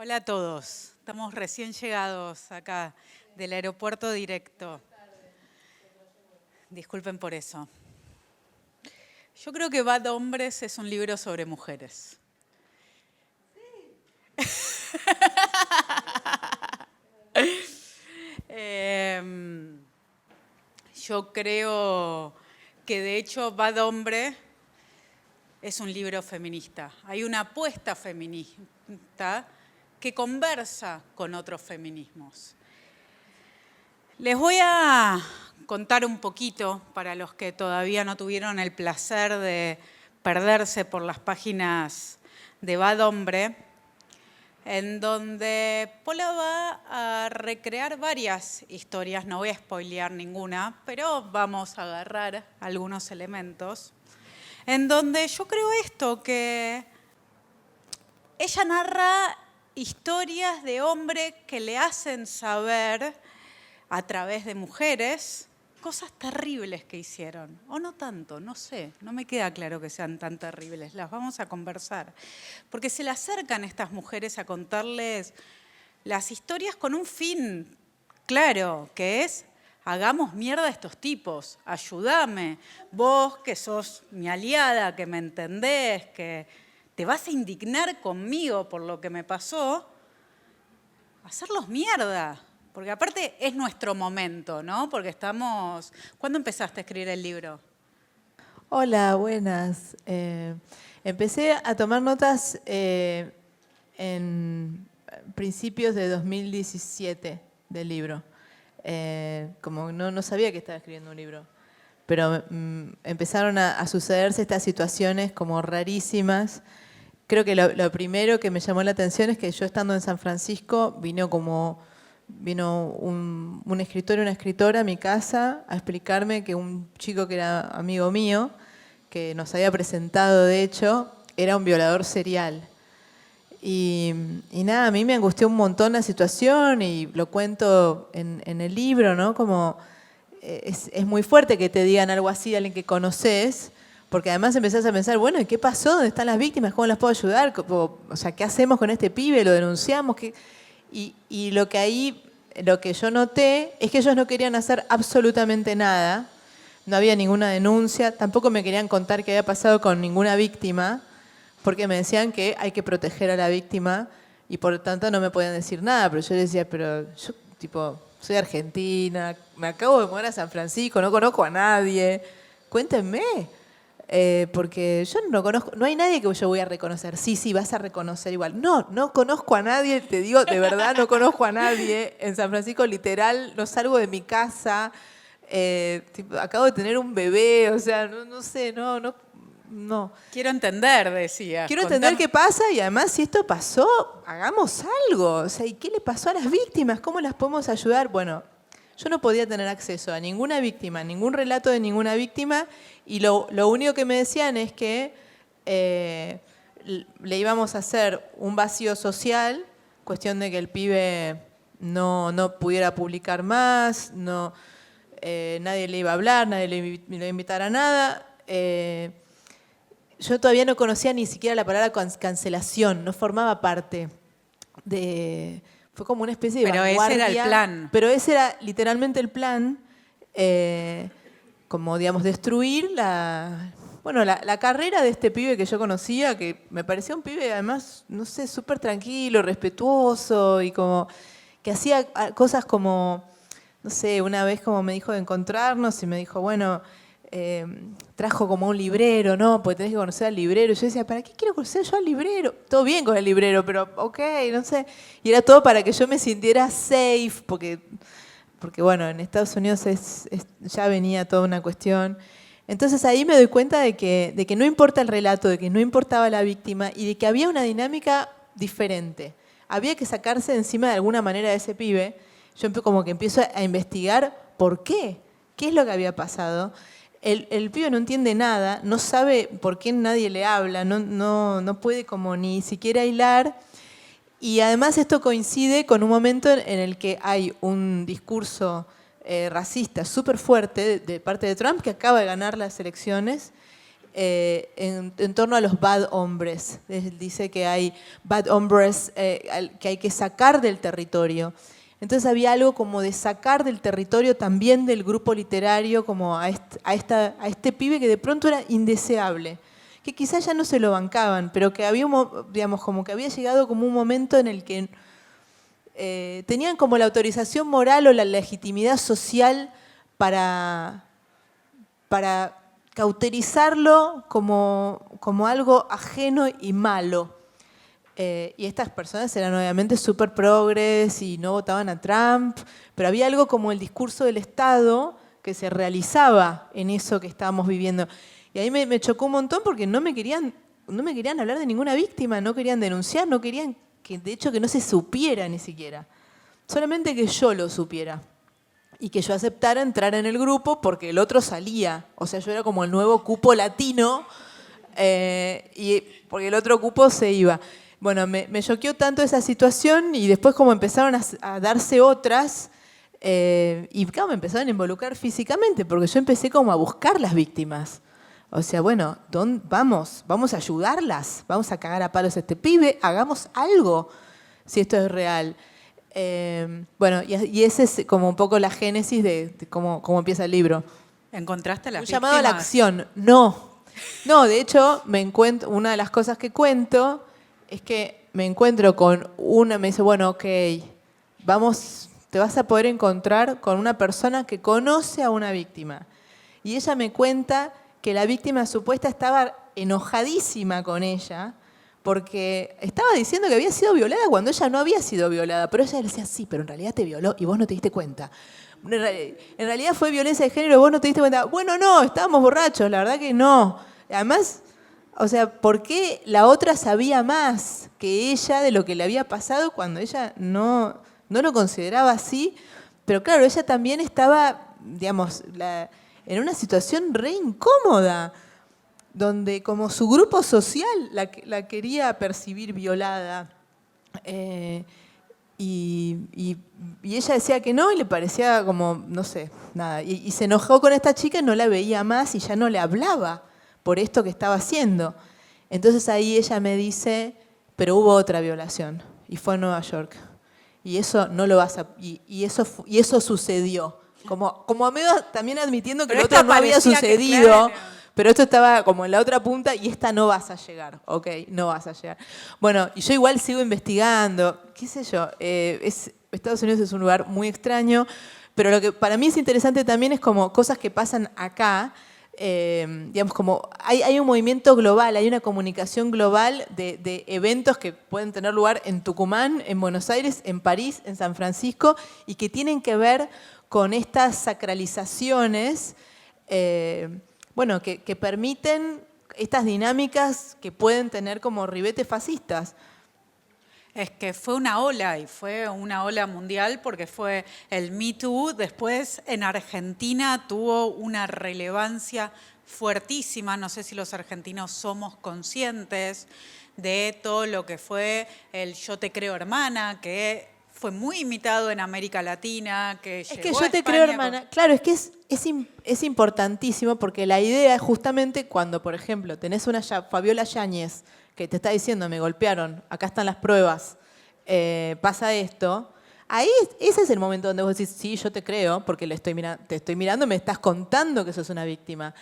Hola a todos. Estamos recién llegados acá del aeropuerto directo. Disculpen por eso. Yo creo que Bad Hombres es un libro sobre mujeres. Yo creo que de hecho Bad Hombre es un libro feminista. Hay una apuesta feminista que conversa con otros feminismos. Les voy a contar un poquito, para los que todavía no tuvieron el placer de perderse por las páginas de Bad Hombre, en donde Paula va a recrear varias historias, no voy a spoilear ninguna, pero vamos a agarrar algunos elementos, en donde yo creo esto, que ella narra historias de hombres que le hacen saber a través de mujeres cosas terribles que hicieron, o no tanto, no sé, no me queda claro que sean tan terribles, las vamos a conversar, porque se le acercan estas mujeres a contarles las historias con un fin claro, que es: hagamos mierda a estos tipos, ayúdame, vos que sos mi aliada, que me entendés, que te vas a indignar conmigo por lo que me pasó, hacerlos mierda. Porque aparte es nuestro momento, ¿no? Porque estamos... ¿Cuándo empezaste a escribir el libro? Hola, buenas. Empecé a tomar notas en principios de 2017 del libro. Como no sabía que estaba escribiendo un libro. Pero empezaron a sucederse estas situaciones como rarísimas. Creo que lo primero que me llamó la atención es que yo, estando en San Francisco, vino un escritor y una escritora a mi casa a explicarme que un chico que era amigo mío, que nos había presentado de hecho, era un violador serial. Y nada, a mí me angustió un montón la situación y lo cuento en el libro, ¿no? Como es muy fuerte que te digan algo así a alguien que conoces, porque además empezás a pensar, bueno, ¿y qué pasó? ¿Dónde están las víctimas? ¿Cómo las puedo ayudar? O sea, ¿qué hacemos con este pibe? ¿Lo denunciamos? Y lo que yo noté es que ellos no querían hacer absolutamente nada. No había ninguna denuncia, tampoco me querían contar qué había pasado con ninguna víctima, porque me decían que hay que proteger a la víctima y por lo tanto no me podían decir nada. Pero yo les decía, pero yo soy argentina, me acabo de mudar a San Francisco, no conozco a nadie, cuéntenme. Porque yo no conozco, no hay nadie que yo voy a reconocer. Sí, vas a reconocer igual. No conozco a nadie, te digo, de verdad no conozco a nadie. En San Francisco, literal, no salgo de mi casa. Acabo de tener un bebé, o sea, no sé, no. Quiero entender, decía. Quiero entender qué pasa y además, si esto pasó, hagamos algo. O sea, ¿y qué le pasó a las víctimas? ¿Cómo las podemos ayudar? Bueno, yo no podía tener acceso a ninguna víctima, ningún relato de ninguna víctima, y lo único que me decían es que le íbamos a hacer un vacío social, cuestión de que el pibe no pudiera publicar más, nadie le iba a hablar, nadie le iba a invitar a nada. Yo todavía no conocía ni siquiera la palabra cancelación, no formaba parte de... Fue como una especie de vanguardia. Pero ese era el plan. Pero ese era literalmente el plan, como digamos, destruir la carrera de este pibe que yo conocía, que me parecía un pibe además, no sé, súper tranquilo, respetuoso y como que hacía cosas como, no sé, una vez como me dijo de encontrarnos y me dijo, bueno, trajo como un librero, ¿no? Porque tenés que conocer al librero. Y yo decía, ¿para qué quiero conocer yo al librero? Todo bien con el librero, pero ok, no sé. Y era todo para que yo me sintiera safe, porque bueno, en Estados Unidos ya venía toda una cuestión. Entonces ahí me doy cuenta de que no importa el relato, de que no importaba la víctima y de que había una dinámica diferente. Había que sacarse de encima de alguna manera de ese pibe. Yo como que empiezo a investigar por qué es lo que había pasado. El pibe no entiende nada, no sabe por qué nadie le habla, no puede como ni siquiera hilar. Y además esto coincide con un momento en el que hay un discurso racista súper fuerte de parte de Trump, que acaba de ganar las elecciones, en torno a los bad hombres. Él dice que hay bad hombres que hay que sacar del territorio. Entonces había algo como de sacar del territorio también del grupo literario como a este pibe que de pronto era indeseable, que quizás ya no se lo bancaban, pero que había, digamos, como que había llegado como un momento en el que tenían como la autorización moral o la legitimidad social para cauterizarlo como algo ajeno y malo. Y estas personas eran obviamente súper progres y no votaban a Trump, pero había algo como el discurso del Estado que se realizaba en eso que estábamos viviendo. Y ahí me chocó un montón porque no me querían hablar de ninguna víctima, no querían denunciar, no querían de hecho que no se supiera ni siquiera. Solamente que yo lo supiera. Y que yo aceptara entrar en el grupo porque el otro salía. O sea, yo era como el nuevo cupo latino y porque el otro cupo se iba. Bueno, me choqueó tanto esa situación y después como empezaron a darse otras y claro, me empezaron a involucrar físicamente porque yo empecé como a buscar las víctimas. O sea, bueno, vamos a ayudarlas, vamos a cagar a palos a este pibe, hagamos algo si esto es real. Bueno, y ese es como un poco la génesis de cómo empieza el libro. ¿Encontraste las Un víctimas? llamado a la acción, no, de hecho, una de las cosas que cuento es que me encuentro con me dice, bueno, ok, te vas a poder encontrar con una persona que conoce a una víctima. Y ella me cuenta que la víctima supuesta estaba enojadísima con ella porque estaba diciendo que había sido violada cuando ella no había sido violada. Pero ella le decía, sí, pero en realidad te violó y vos no te diste cuenta. En realidad fue violencia de género y vos no te diste cuenta. Bueno, no, estábamos borrachos, la verdad que no. Además, o sea, ¿por qué la otra sabía más que ella de lo que le había pasado cuando ella no lo consideraba así? Pero claro, ella también estaba, digamos, en una situación re incómoda, donde como su grupo social la quería percibir violada. Y ella decía que no y le parecía como, no sé, nada. Y se enojó con esta chica y no la veía más y ya no le hablaba por esto que estaba haciendo. Entonces ahí ella me dice, pero hubo otra violación y fue en Nueva York. Y eso no lo vas a... Y eso sucedió. Como medio también admitiendo que Pero lo otro no había sucedido, claro. pero esto estaba como en la otra punta y esta no vas a llegar, ¿ok? No vas a llegar. Bueno, y yo igual sigo investigando, qué sé yo, Estados Unidos es un lugar muy extraño, pero lo que para mí es interesante también es como cosas que pasan acá, digamos como hay un movimiento global, hay una comunicación global de eventos que pueden tener lugar en Tucumán, en Buenos Aires, en París, en San Francisco, y que tienen que ver con estas sacralizaciones, bueno, que permiten estas dinámicas que pueden tener como ribetes fascistas. Es que fue una ola y fue una ola mundial porque fue el Me Too. Después en Argentina tuvo una relevancia fuertísima. No sé si los argentinos somos conscientes de todo lo que fue el Yo te creo hermana, que fue muy imitado en América Latina, que Es que llegó a yo te España creo, hermana. Claro, es que es importantísimo porque la idea es justamente cuando, por ejemplo, tenés una Fabiola Yáñez que te está diciendo, me golpearon, acá están las pruebas, pasa esto. Ahí ese es el momento donde vos decís, sí, yo te creo, porque te estoy mirando y me estás contando que sos una víctima.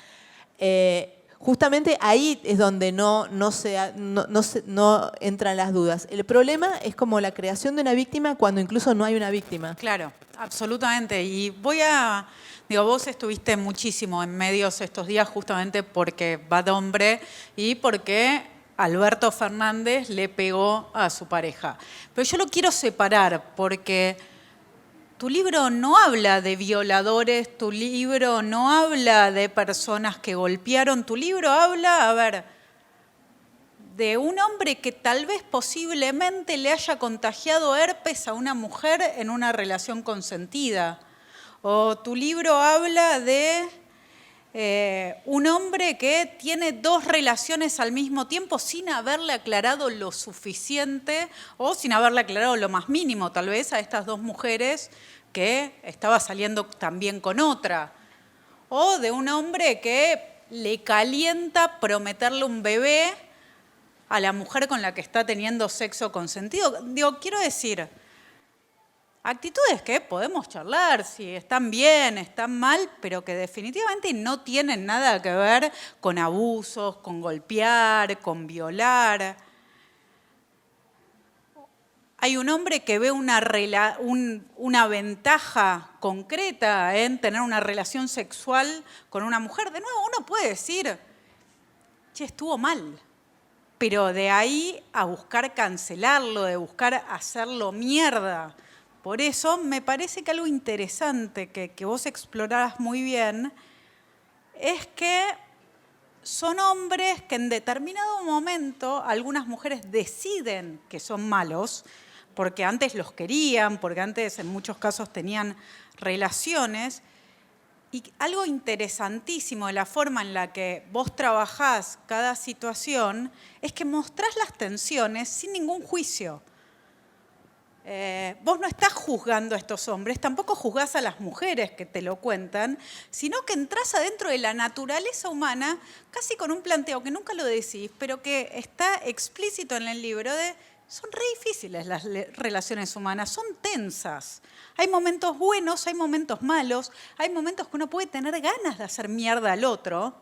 Justamente ahí es donde no entran las dudas. El problema es como la creación de una víctima cuando incluso no hay una víctima. Claro, absolutamente. Y vos estuviste muchísimo en medios estos días justamente porque Bad Hombre y porque Alberto Fernández le pegó a su pareja. Pero yo lo quiero separar porque tu libro no habla de violadores, tu libro no habla de personas que golpearon, tu libro habla, de un hombre que tal vez posiblemente le haya contagiado herpes a una mujer en una relación consentida. O tu libro habla de un hombre que tiene dos relaciones al mismo tiempo sin haberle aclarado lo suficiente o sin haberle aclarado lo más mínimo, tal vez, a estas dos mujeres que estaba saliendo también con otra. O de un hombre que le calienta prometerle un bebé a la mujer con la que está teniendo sexo consentido. Digo, quiero decir, actitudes que podemos charlar, si están bien, están mal, pero que definitivamente no tienen nada que ver con abusos, con golpear, con violar. Hay un hombre que ve una ventaja concreta en tener una relación sexual con una mujer. De nuevo, uno puede decir, che, estuvo mal. Pero de ahí a buscar cancelarlo, de buscar hacerlo mierda. Por eso me parece que algo interesante que vos explorás muy bien es que son hombres que en determinado momento algunas mujeres deciden que son malos, porque antes los querían, porque antes en muchos casos tenían relaciones. Y algo interesantísimo de la forma en la que vos trabajás cada situación es que mostrás las tensiones sin ningún juicio. Vos no estás juzgando a estos hombres, tampoco juzgás a las mujeres que te lo cuentan, sino que entrás adentro de la naturaleza humana, casi con un planteo que nunca lo decís, pero que está explícito en el libro de son re difíciles las relaciones humanas, son tensas. Hay momentos buenos, hay momentos malos, hay momentos que uno puede tener ganas de hacer mierda al otro,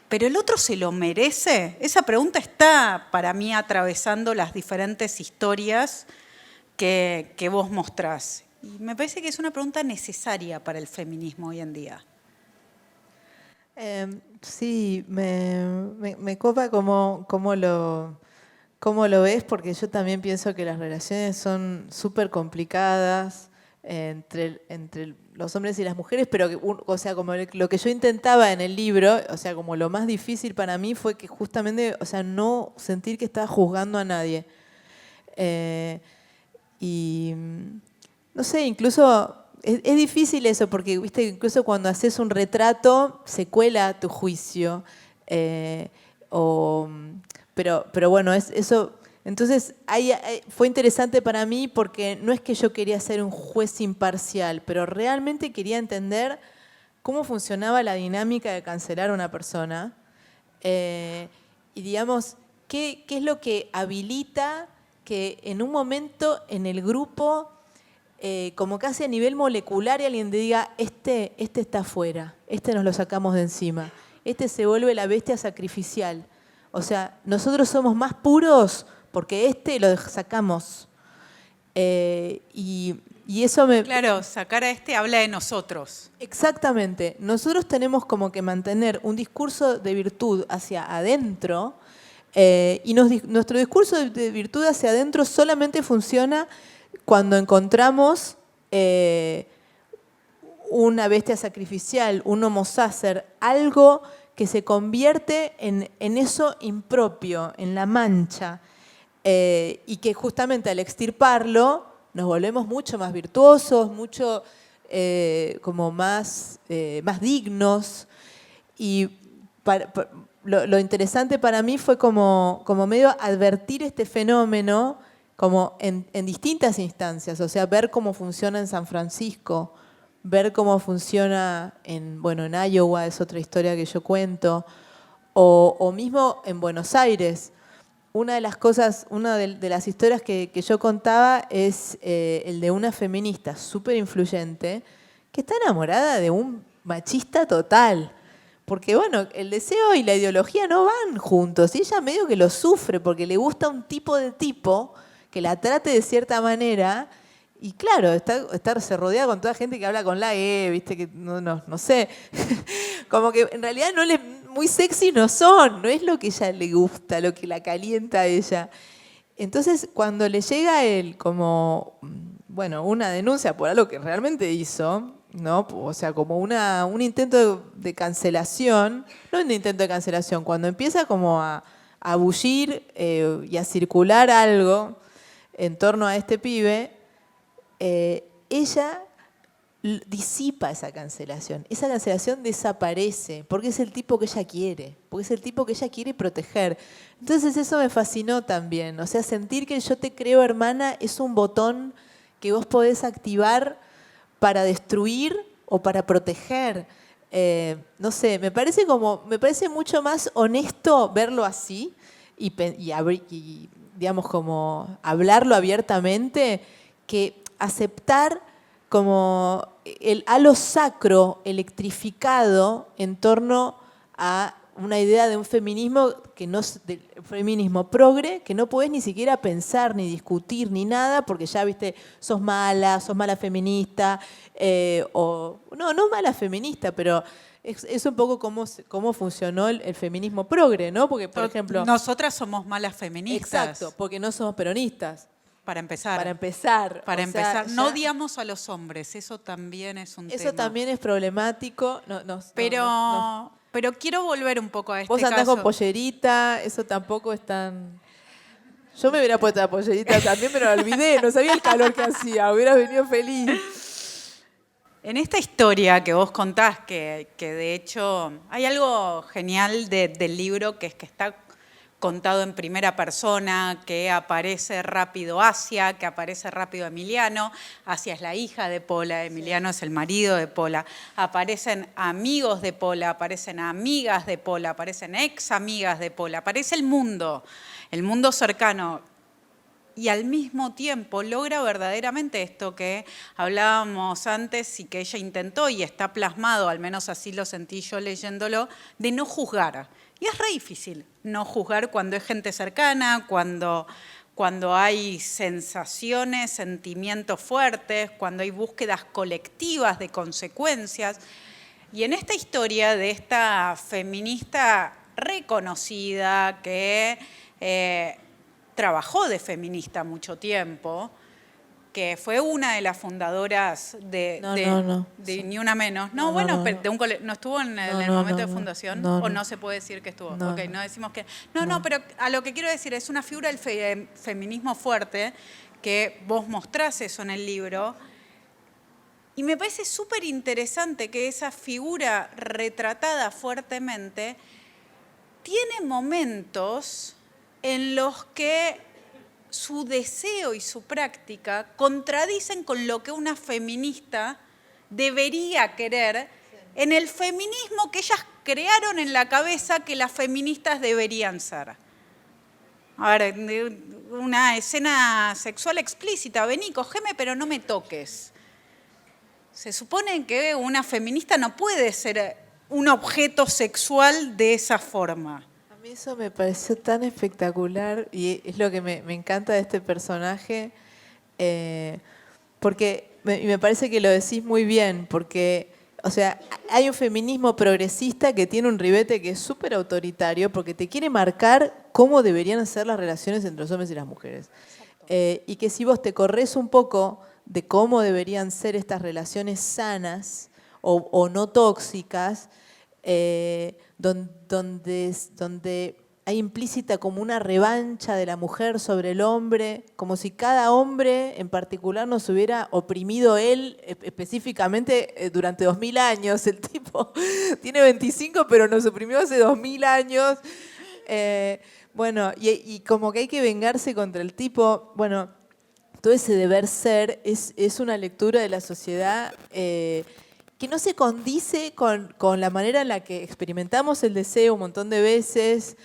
pero ¿el otro se lo merece? Esa pregunta está para mí atravesando las diferentes historias que vos mostrás. Y me parece que es una pregunta necesaria para el feminismo hoy en día. Sí, me copa cómo lo ves, porque yo también pienso que las relaciones son súper complicadas entre los hombres y las mujeres, pero o sea, como lo que yo intentaba en el libro, o sea, como lo más difícil para mí fue que justamente, o sea, no sentir que estaba juzgando a nadie. Y no sé, incluso es difícil eso, porque viste, incluso cuando haces un retrato se cuela tu juicio. Pero bueno, eso. Entonces fue interesante para mí porque no es que yo quería ser un juez imparcial, pero realmente quería entender cómo funcionaba la dinámica de cancelar a una persona. Y digamos, ¿qué es lo que habilita que en un momento en el grupo, como casi a nivel molecular, alguien te diga, este está afuera, este nos lo sacamos de encima, este se vuelve la bestia sacrificial. O sea, nosotros somos más puros porque lo sacamos. Y eso me... Claro, sacar a habla de nosotros. Exactamente. Nosotros tenemos como que mantener un discurso de virtud hacia adentro, y nuestro discurso de virtud hacia adentro solamente funciona cuando encontramos una bestia sacrificial, un homo sacer, algo que se convierte en eso impropio, en la mancha, y que justamente al extirparlo nos volvemos mucho más virtuosos, mucho como más dignos. Y lo interesante para mí fue como medio advertir este fenómeno como en distintas instancias, o sea, ver cómo funciona en San Francisco, ver cómo funciona en Iowa, es otra historia que yo cuento, o mismo en Buenos Aires. Una de las historias que yo contaba es el de una feminista súper influyente que está enamorada de un machista total. Porque bueno, el deseo y la ideología no van juntos, y ella medio que lo sufre porque le gusta un tipo que la trate de cierta manera. Y claro, se rodea con toda gente que habla con la E, viste, que no sé. Como que en realidad muy sexy no son, no es lo que ella le gusta, lo que la calienta a ella. Entonces, cuando le llega a él como, una denuncia por algo que realmente hizo, ¿no? O sea, como un intento de cancelación, no un intento de cancelación, cuando empieza como a bullir y a circular algo en torno a este pibe, ella disipa esa cancelación desaparece, porque es el tipo que ella quiere, porque es el tipo que ella quiere proteger. Entonces eso me fascinó también, o sea, sentir que el yo te creo hermana es un botón que vos podés activar para destruir o para proteger. no sé, me parece mucho más honesto verlo así y digamos, como hablarlo abiertamente, que aceptar como el halo sacro electrificado en torno a una idea de un feminismo del feminismo progre, que no podés ni siquiera pensar, ni discutir, ni nada, porque ya, viste, sos mala feminista, no mala feminista, pero es un poco cómo funcionó el feminismo progre, ¿no? Porque, por ejemplo... Nosotras somos malas feministas. Exacto, porque no somos peronistas. Para empezar. Para empezar. Para o sea, empezar. No odiamos a los hombres, eso también es un tema. Eso también es problemático. Pero quiero volver un poco a este caso. Vos andás con pollerita, eso tampoco es tan... Yo me hubiera puesto la pollerita también, pero la olvidé, no sabía el calor que hacía, hubieras venido feliz. En esta historia que vos contás, que de hecho hay algo genial del libro, que es que está contado en primera persona, que aparece rápido Asia, que aparece rápido Emiliano. Asia es la hija de Pola, Emiliano es el marido de Pola. Aparecen amigos de Pola, aparecen amigas de Pola, aparecen ex amigas de Pola, aparece el mundo cercano. Y al mismo tiempo logra verdaderamente esto que hablábamos antes y que ella intentó, y está plasmado, al menos así lo sentí yo leyéndolo, de no juzgar. Y es re difícil no juzgar cuando es gente cercana, cuando hay sensaciones, sentimientos fuertes, cuando hay búsquedas colectivas de consecuencias. Y en esta historia de esta feminista reconocida que trabajó de feminista mucho tiempo, que fue una de las fundadoras de Ni Una Menos. No estuvo en el momento de fundación, o no se puede decir que estuvo. No decimos que... No, pero a lo que quiero decir, es una figura del feminismo fuerte, que vos mostrás eso en el libro, y me parece súper interesante que esa figura retratada fuertemente tiene momentos en los que su deseo y su práctica contradicen con lo que una feminista debería querer en el feminismo que ellas crearon en la cabeza que las feministas deberían ser. A ver, una escena sexual explícita, vení, cogeme, pero no me toques. Se supone que una feminista no puede ser un objeto sexual de esa forma. Eso me pareció tan espectacular y es lo que me encanta de este personaje, porque me parece que lo decís muy bien, porque, o sea, hay un feminismo progresista que tiene un ribete que es súper autoritario porque te quiere marcar cómo deberían ser las relaciones entre los hombres y las mujeres. Y que si vos te corres un poco de cómo deberían ser estas relaciones sanas o no tóxicas, donde hay implícita como una revancha de la mujer sobre el hombre, como si cada hombre en particular nos hubiera oprimido él específicamente durante 2000 años. El tipo tiene 25, pero nos oprimió hace 2000 años. Bueno, y como que hay que vengarse contra el tipo. Bueno, todo ese deber ser es una lectura de la sociedad que no se condice con la manera en la que experimentamos el deseo un montón de veces,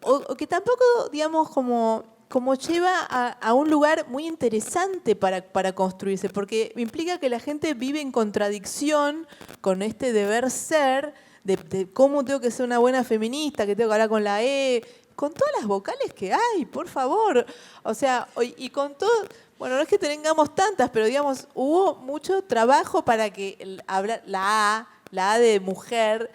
o que tampoco, digamos, como lleva a un lugar muy interesante para construirse, porque implica que la gente vive en contradicción con este deber ser, de cómo tengo que ser una buena feminista, que tengo que hablar con la E, con todas las vocales que hay, por favor. O sea, y con todo... Bueno, no es que tengamos tantas, pero digamos, hubo mucho trabajo para que la A de mujer,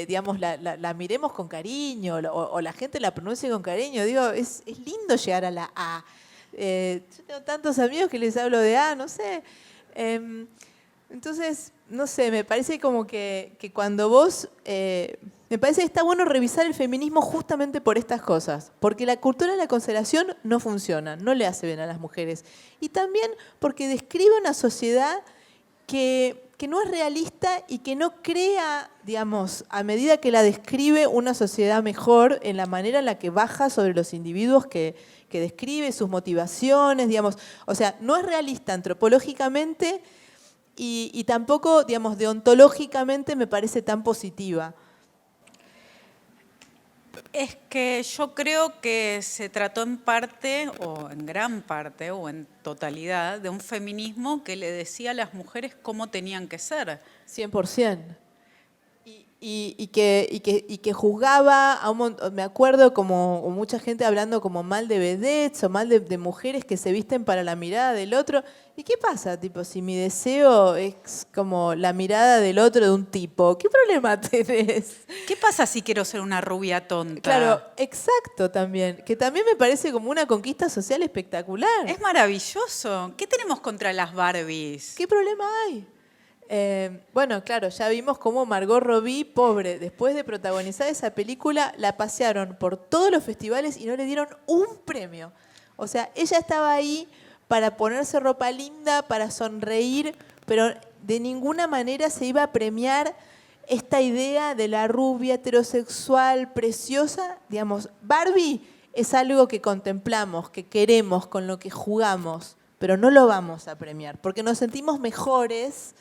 digamos, la miremos con cariño, o la gente la pronuncie con cariño. Digo, es lindo llegar a la A. Yo tengo tantos amigos que les hablo de A, no sé. Entonces, no sé, me parece como que cuando vos... me parece que está bueno revisar el feminismo justamente por estas cosas, porque la cultura de la cancelación no funciona, no le hace bien a las mujeres. Y también porque describe una sociedad que no es realista y que no crea, digamos, a medida que la describe, una sociedad mejor en la manera en la que baja sobre los individuos que describe, sus motivaciones, digamos. O sea, no es realista antropológicamente y tampoco, digamos, deontológicamente me parece tan positiva. Es que yo creo que se trató en parte, o en gran parte, o en totalidad, de un feminismo que le decía a las mujeres cómo tenían que ser. 100%. Y que juzgaba, a un me acuerdo como mucha gente hablando como mal de vedettes o mal de mujeres que se visten para la mirada del otro. ¿Y qué pasa? Tipo, si mi deseo es como la mirada del otro de un tipo, ¿qué problema tenés? ¿Qué pasa si quiero ser una rubia tonta? Claro, exacto también. Que también me parece como una conquista social espectacular. Es maravilloso. ¿Qué tenemos contra las Barbies? ¿Qué problema hay? Bueno, claro, ya vimos cómo Margot Robbie, pobre, después de protagonizar esa película, la pasearon por todos los festivales y no le dieron un premio. O sea, ella estaba ahí para ponerse ropa linda, para sonreír, pero de ninguna manera se iba a premiar esta idea de la rubia heterosexual preciosa. Digamos, Barbie es algo que contemplamos, que queremos, con lo que jugamos, pero no lo vamos a premiar, porque nos sentimos mejores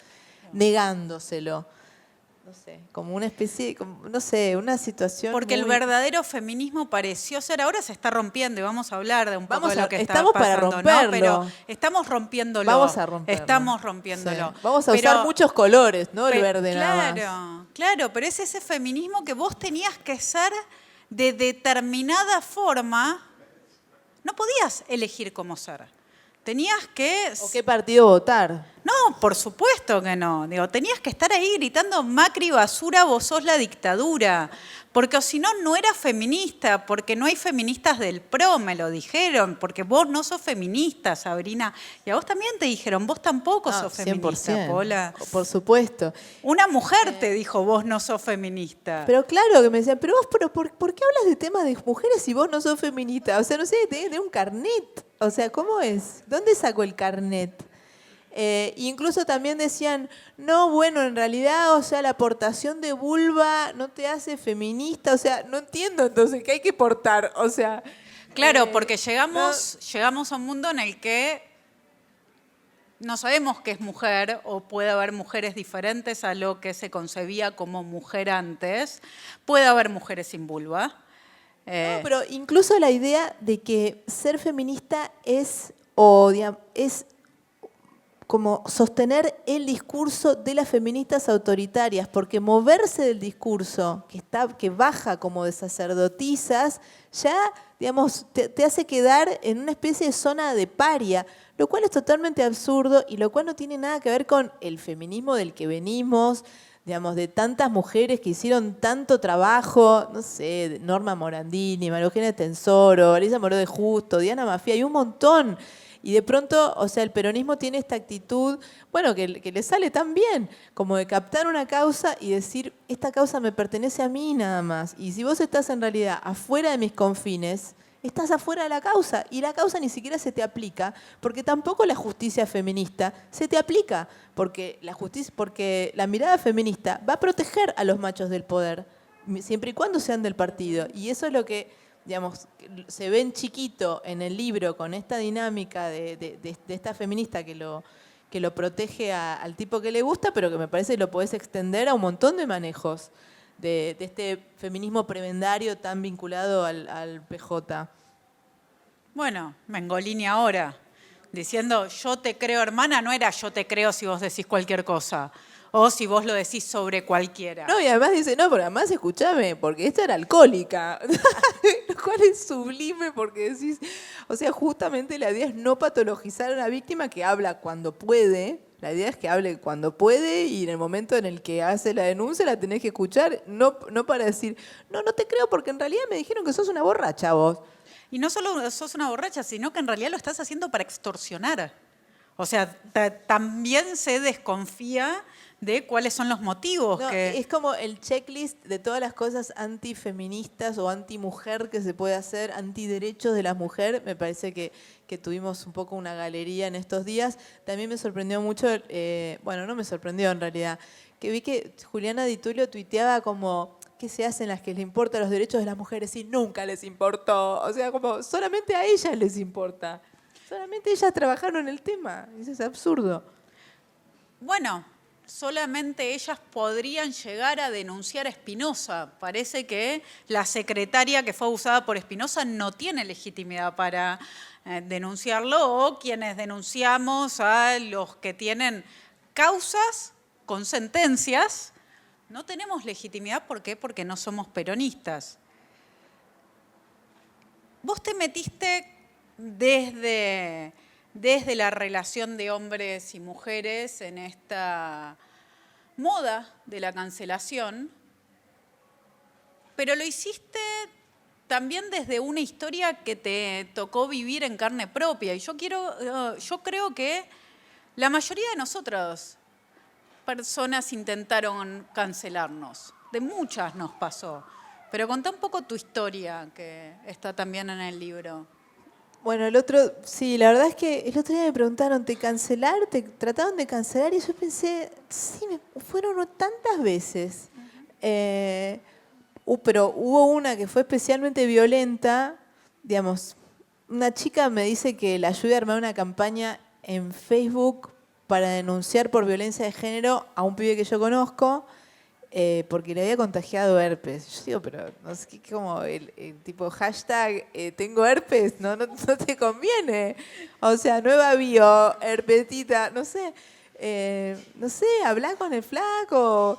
negándoselo. No sé, como una especie, no sé, una situación. Porque el verdadero feminismo pareció ser, ahora se está rompiendo y vamos a hablar de un poco de lo que está estamos pasando, para romperlo. ¿no? Pero estamos rompiéndolo. Vamos a romperlo. Estamos rompiéndolo. Sí. Vamos a usar muchos colores, ¿no? El verde nada más. Claro, pero es ese feminismo que vos tenías que ser de determinada forma. No podías elegir cómo ser. Tenías que... ¿O qué partido votar? No, por supuesto que no. Digo, tenías que estar ahí gritando Macri basura, vos sos la dictadura. Porque si no, no eras feminista, porque no hay feministas del PRO, me lo dijeron, porque vos no sos feminista, Sabrina. Y a vos también te dijeron, vos tampoco sos feminista, 100%, Pola. Por supuesto. Una mujer te dijo, vos no sos feminista. Pero claro que me decían, pero vos, ¿por qué hablas de temas de mujeres si vos no sos feminista? O sea, no sé, tenés un carnet. O sea, ¿cómo es? ¿Dónde sacó el carnet? Incluso también decían, no, bueno, en realidad, o sea, la aportación de vulva no te hace feminista. O sea, no entiendo entonces qué hay que portar. O sea, claro, porque llegamos a un mundo en el que no sabemos qué es mujer, o puede haber mujeres diferentes a lo que se concebía como mujer antes. Puede haber mujeres sin vulva. No, pero incluso la idea de que ser feminista es como sostener el discurso de las feministas autoritarias, porque moverse del discurso que baja como de sacerdotisas, ya, digamos, te hace quedar en una especie de zona de paria, lo cual es totalmente absurdo y lo cual no tiene nada que ver con el feminismo del que venimos, digamos, de tantas mujeres que hicieron tanto trabajo, no sé, Norma Morandini, María Eugenia Tensoro, Alicia Moró de Justo, Diana Mafia, hay un montón. Y de pronto, o sea, el peronismo tiene esta actitud, bueno, que le sale tan bien, como de captar una causa y decir, esta causa me pertenece a mí nada más. Y si vos estás en realidad afuera de mis confines, estás afuera de la causa. Y la causa ni siquiera se te aplica, porque tampoco la justicia feminista se te aplica, porque la mirada feminista va a proteger a los machos del poder, siempre y cuando sean del partido. Y eso es lo que, digamos, se ve en chiquito en el libro con esta dinámica de esta feminista que lo protege al tipo que le gusta, pero que me parece que lo podés extender a un montón de manejos de este feminismo prebendario tan vinculado al PJ. Bueno, Mengolini ahora, diciendo yo te creo hermana, no era yo te creo si vos decís cualquier cosa. O si vos lo decís sobre cualquiera. No, y además dice, no, pero además escúchame, porque esta era alcohólica. Lo cual es sublime porque decís, o sea, justamente la idea es no patologizar a la víctima que habla cuando puede. La idea es que hable cuando puede y en el momento en el que hace la denuncia la tenés que escuchar, no para decir, no te creo porque en realidad me dijeron que sos una borracha vos. Y no solo sos una borracha, sino que en realidad lo estás haciendo para extorsionar. O sea, también se desconfía de cuáles son los motivos. No, es como el checklist de todas las cosas antifeministas o antimujer que se puede hacer, antiderechos de la mujer. Me parece que tuvimos un poco una galería en estos días. También me sorprendió mucho, bueno, no me sorprendió en realidad, que vi que Juliana Di Tulio tuiteaba como, ¿qué se hacen las que les importan los derechos de las mujeres? Y nunca les importó. O sea, como solamente a ellas les importa. Solamente ellas trabajaron el tema. Eso es absurdo. bueno, solamente ellas podrían llegar a denunciar a Spinoza. Parece que la secretaria que fue abusada por Spinoza no tiene legitimidad para denunciarlo, o quienes denunciamos a los que tienen causas con sentencias, no tenemos legitimidad. ¿Por qué? Porque no somos peronistas. Vos te metiste desde la relación de hombres y mujeres en esta moda de la cancelación, pero lo hiciste también desde una historia que te tocó vivir en carne propia. Y yo creo que la mayoría de nosotras personas intentaron cancelarnos. De muchas nos pasó. Pero contá un poco tu historia, que está también en el libro. Bueno, sí, la verdad es que el otro día me preguntaron, ¿te trataron de cancelar? Y yo pensé, sí, fueron tantas veces. Pero hubo una que fue especialmente violenta, digamos, una chica me dice que la ayudé a armar una campaña en Facebook para denunciar por violencia de género a un pibe que yo conozco, porque le había contagiado herpes. Yo digo, pero no sé, como el tipo hashtag tengo herpes, no te conviene. O sea, nueva bio, herpetita, no sé, hablar con el flaco,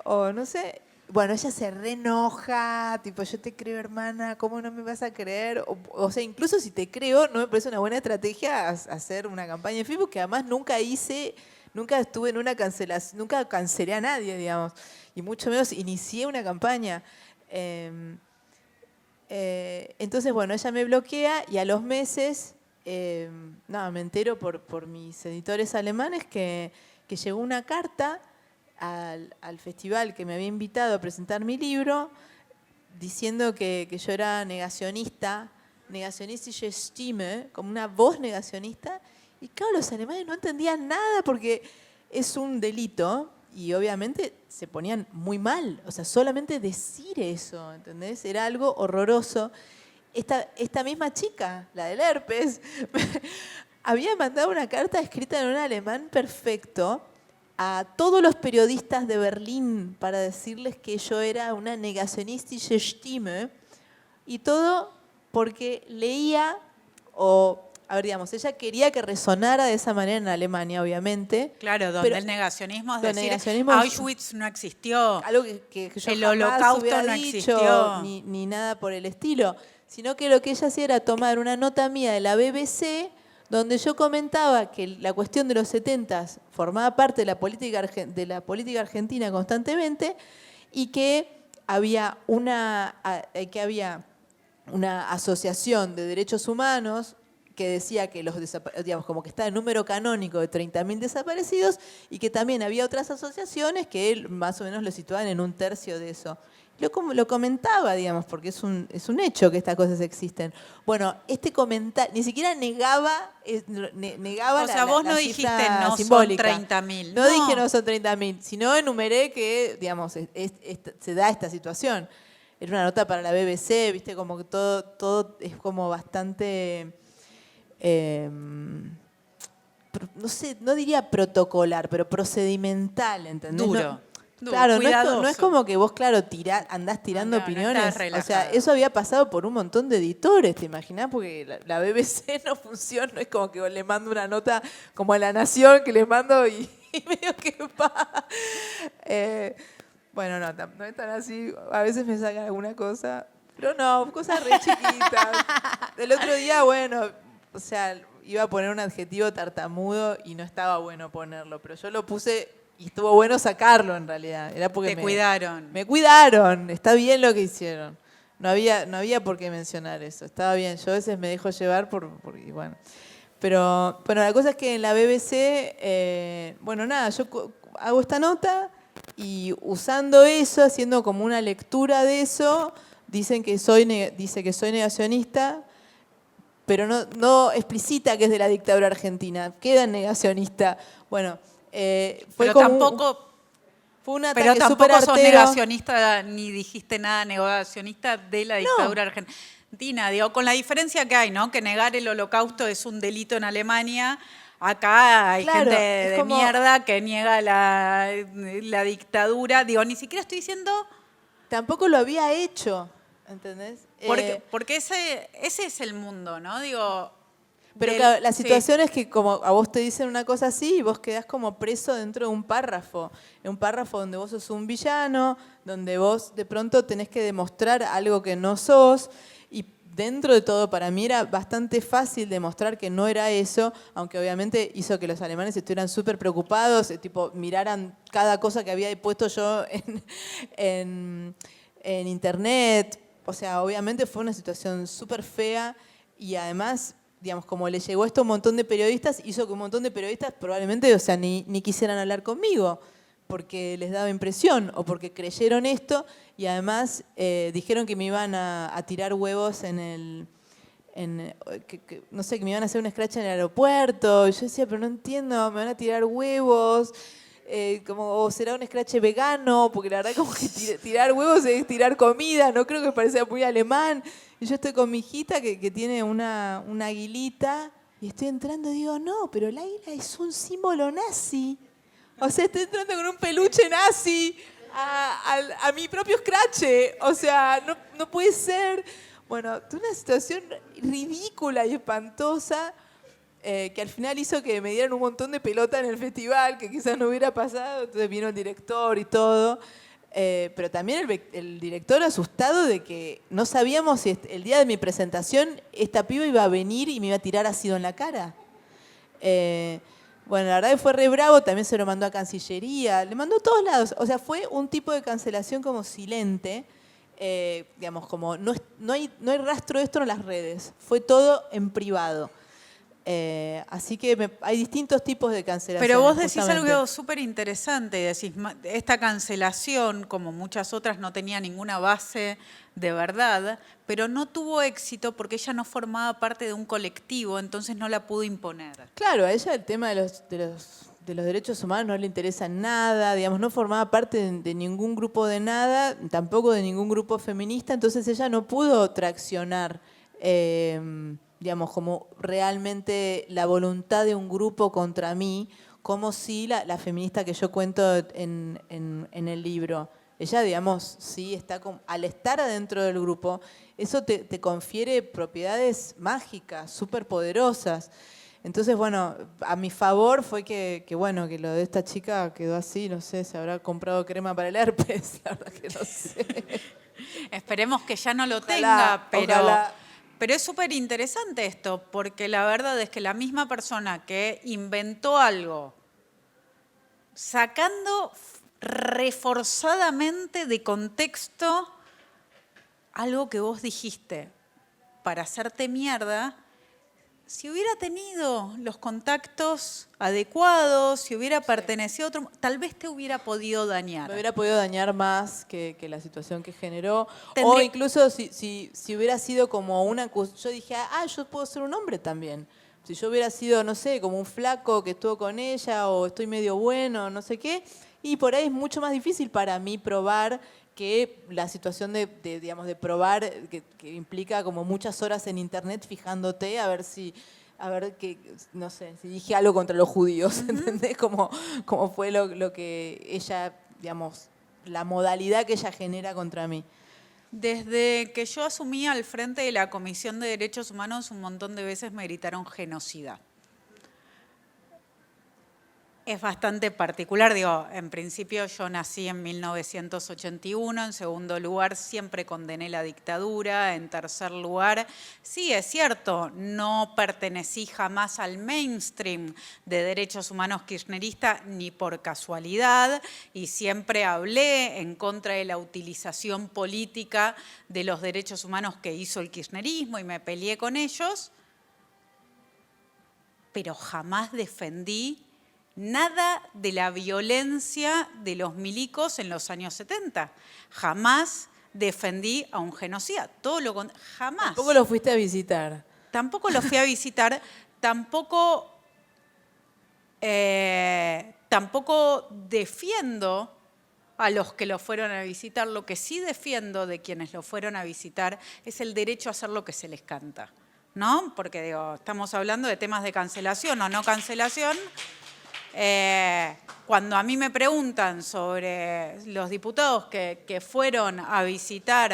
o no sé. Bueno, ella se reenoja, tipo, yo te creo, hermana, ¿cómo no me vas a creer? O sea, incluso si te creo, no me parece una buena estrategia hacer una campaña en Facebook, que además nunca estuve en una cancelación, nunca cancelé a nadie, digamos, y mucho menos inicié una campaña. Entonces, bueno, ella me bloquea y a los meses, me entero por mis editores alemanes que llegó una carta al festival que me había invitado a presentar mi libro, diciendo que yo era negationistische Stimme, como una voz negacionista. Y claro, los alemanes no entendían nada porque es un delito y obviamente se ponían muy mal. O sea, solamente decir eso, ¿entendés? Era algo horroroso. Esta misma chica, la del herpes, había mandado una carta escrita en un alemán perfecto a todos los periodistas de Berlín para decirles que yo era una negationistische Stimme, y todo porque leía, digamos, ella quería que resonara de esa manera en Alemania, obviamente. Claro, donde el negacionismo es decir, Auschwitz no existió, algo que yo el holocausto no existió, ni nada por el estilo, sino que lo que ella hacía era tomar una nota mía de la BBC, donde yo comentaba que la cuestión de los 70s formaba parte de la política argentina constantemente, y que había una asociación de derechos humanos que decía que digamos, como que está el número canónico de 30.000 desaparecidos, y que también había otras asociaciones que él más o menos lo situaban en un tercio de eso. Lo comentaba, digamos, porque es un hecho que estas cosas existen. Bueno, este comentario ni siquiera negaba o sea, vos no dijiste no simbólica. Son 30.000. No dije no son 30.000, sino enumeré que, digamos, se da esta situación. Era una nota para la BBC, viste, como que todo es como bastante, no sé, no diría protocolar, pero procedimental, ¿entendés? Duro. Claro, no es como que vos, claro, andás tirando opiniones. O sea, eso había pasado por un montón de editores, ¿te imaginás? Porque la BBC no funciona, no es como que vos le mando una nota como a La Nación, que le mando y medio que va. Bueno, no es tan así. A veces me sacan alguna cosa, pero no, cosas re chiquitas. El otro día, bueno, o sea, iba a poner un adjetivo tartamudo y no estaba bueno ponerlo, pero yo lo puse. Y estuvo bueno sacarlo, en realidad. Era porque cuidaron. Me cuidaron. Está bien lo que hicieron. No había por qué mencionar eso. Estaba bien. Yo a veces me dejo llevar y bueno. Pero bueno, la cosa es que en la BBC, yo hago esta nota y usando eso, haciendo como una lectura de eso, dice que soy negacionista, pero no explicita que es de la dictadura argentina. Queda negacionista. Bueno. Pero tampoco sos negacionista ni dijiste nada negacionista de la dictadura argentina. Digo, con la diferencia que hay, ¿no? Que negar el holocausto es un delito en Alemania. Acá hay Claro, gente es de como- mierda que niega la dictadura. Digo, ni siquiera estoy diciendo... Tampoco lo había hecho, ¿entendés? Porque ese es el mundo, ¿no? Digo... Pero del- claro, la sí. situación es que como a vos te dicen una cosa así y vos quedás como preso dentro de un párrafo. En un párrafo donde vos sos un villano, donde vos de pronto tenés que demostrar algo que no sos. Y dentro de todo, para mí era bastante fácil demostrar que no era eso, aunque obviamente hizo que los alemanes estuvieran súper preocupados, tipo miraran cada cosa que había puesto yo en internet. O sea, obviamente fue una situación súper fea y además, digamos, como le llegó esto a un montón de periodistas, hizo que un montón de periodistas probablemente, o sea, ni quisieran hablar conmigo porque les daba impresión o porque creyeron esto y además dijeron que me iban a tirar huevos no sé, que me iban a hacer un scratch en el aeropuerto. Y yo decía, pero no entiendo, me van a tirar huevos. O será un scratch vegano, porque la verdad como que tirar huevos es tirar comida, no creo que parecía muy alemán. Y yo estoy con mi hijita que tiene una aguilita y estoy entrando y digo, no, pero el águila es un símbolo nazi. O sea, estoy entrando con un peluche nazi a mi propio scratch. O sea, no puede ser. Bueno, una situación ridícula y espantosa que al final hizo que me dieran un montón de pelota en el festival, que quizás no hubiera pasado. Entonces vino el director y todo. Pero también el director asustado de que no sabíamos si el día de mi presentación esta piba iba a venir y me iba a tirar ácido en la cara. Bueno, la verdad que fue re bravo, también se lo mandó a Cancillería, le mandó a todos lados. O sea, fue un tipo de cancelación como silente, digamos, como no hay rastro de esto en las redes, fue todo en privado. Así que hay distintos tipos de cancelación. Pero vos decís algo súper interesante, decís, esta cancelación, como muchas otras, no tenía ninguna base de verdad, pero no tuvo éxito porque ella no formaba parte de un colectivo, entonces no la pudo imponer. Claro, a ella el tema de los derechos humanos no le interesa nada, digamos, no formaba parte de ningún grupo de nada, tampoco de ningún grupo feminista, entonces ella no pudo traccionar, digamos, como realmente la voluntad de un grupo contra mí, como si la feminista que yo cuento en el libro. Ella, digamos, sí está al estar adentro del grupo, eso te confiere propiedades mágicas, súper poderosas. Entonces, bueno, a mi favor fue que bueno, que lo de esta chica quedó así, no sé, se habrá comprado crema para el herpes, la verdad que no sé. Esperemos que ya no lo Ojalá, tenga, ojalá. pero es súper interesante esto, porque la verdad es que la misma persona que inventó algo, sacando reforzadamente de contexto algo que vos dijiste para hacerte mierda, si hubiera tenido los contactos adecuados, si hubiera pertenecido a otro, tal vez te hubiera podido dañar. Me hubiera podido dañar más que la situación que generó. O incluso si hubiera sido como una... Yo dije, yo puedo ser un hombre también. Si yo hubiera sido, no sé, como un flaco que estuvo con ella o estoy medio bueno, no sé qué, y por ahí es mucho más difícil para mí probar que la situación digamos, de probar, que implica como muchas horas en internet fijándote a ver que, no sé, si dije algo contra los judíos, ¿entendés? Como fue lo que ella, digamos, la modalidad que ella genera contra mí. Desde que yo asumí al frente de la Comisión de Derechos Humanos, un montón de veces me gritaron genocida. Es bastante particular, digo, en principio yo nací en 1981, en segundo lugar siempre condené la dictadura, en tercer lugar, sí es cierto, no pertenecí jamás al mainstream de derechos humanos kirchnerista ni por casualidad y siempre hablé en contra de la utilización política de los derechos humanos que hizo el kirchnerismo y me peleé con ellos, pero jamás defendí nada de la violencia de los milicos en los años 70. Jamás defendí a un genocida. Todo lo contrario, jamás. Tampoco lo fuiste a visitar. Tampoco lo fui a visitar. Tampoco defiendo a los que lo fueron a visitar. Lo que sí defiendo de quienes lo fueron a visitar es el derecho a hacer lo que se les canta. ¿no? Porque digo, estamos hablando de temas de cancelación o no cancelación. Cuando a mí me preguntan sobre los diputados que fueron a visitar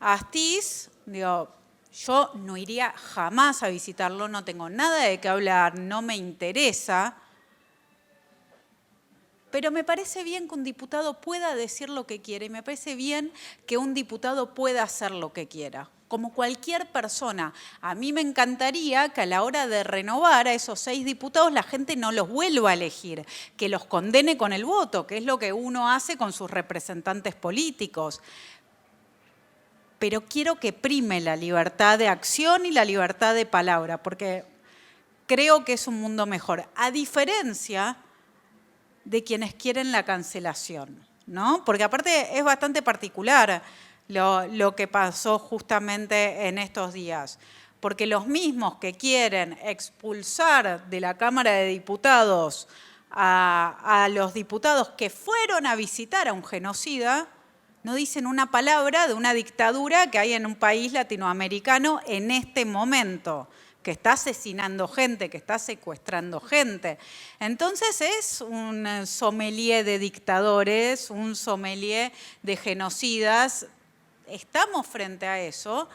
a Astiz, digo, yo no iría jamás a visitarlo, no tengo nada de qué hablar, no me interesa. Pero me parece bien que un diputado pueda decir lo que quiere y me parece bien que un diputado pueda hacer lo que quiera, como cualquier persona. A mí me encantaría que a la hora de renovar a esos 6 diputados la gente no los vuelva a elegir, que los condene con el voto, que es lo que uno hace con sus representantes políticos. Pero quiero que prime la libertad de acción y la libertad de palabra, porque creo que es un mundo mejor. A diferencia de quienes quieren la cancelación, ¿no? Porque aparte es bastante particular lo que pasó justamente en estos días, porque los mismos que quieren expulsar de la Cámara de Diputados a los diputados que fueron a visitar a un genocida, no dicen una palabra de una dictadura que hay en un país latinoamericano en este momento, que está asesinando gente, que está secuestrando gente. Entonces es un sommelier de dictadores, un sommelier de genocidas. Estamos frente a eso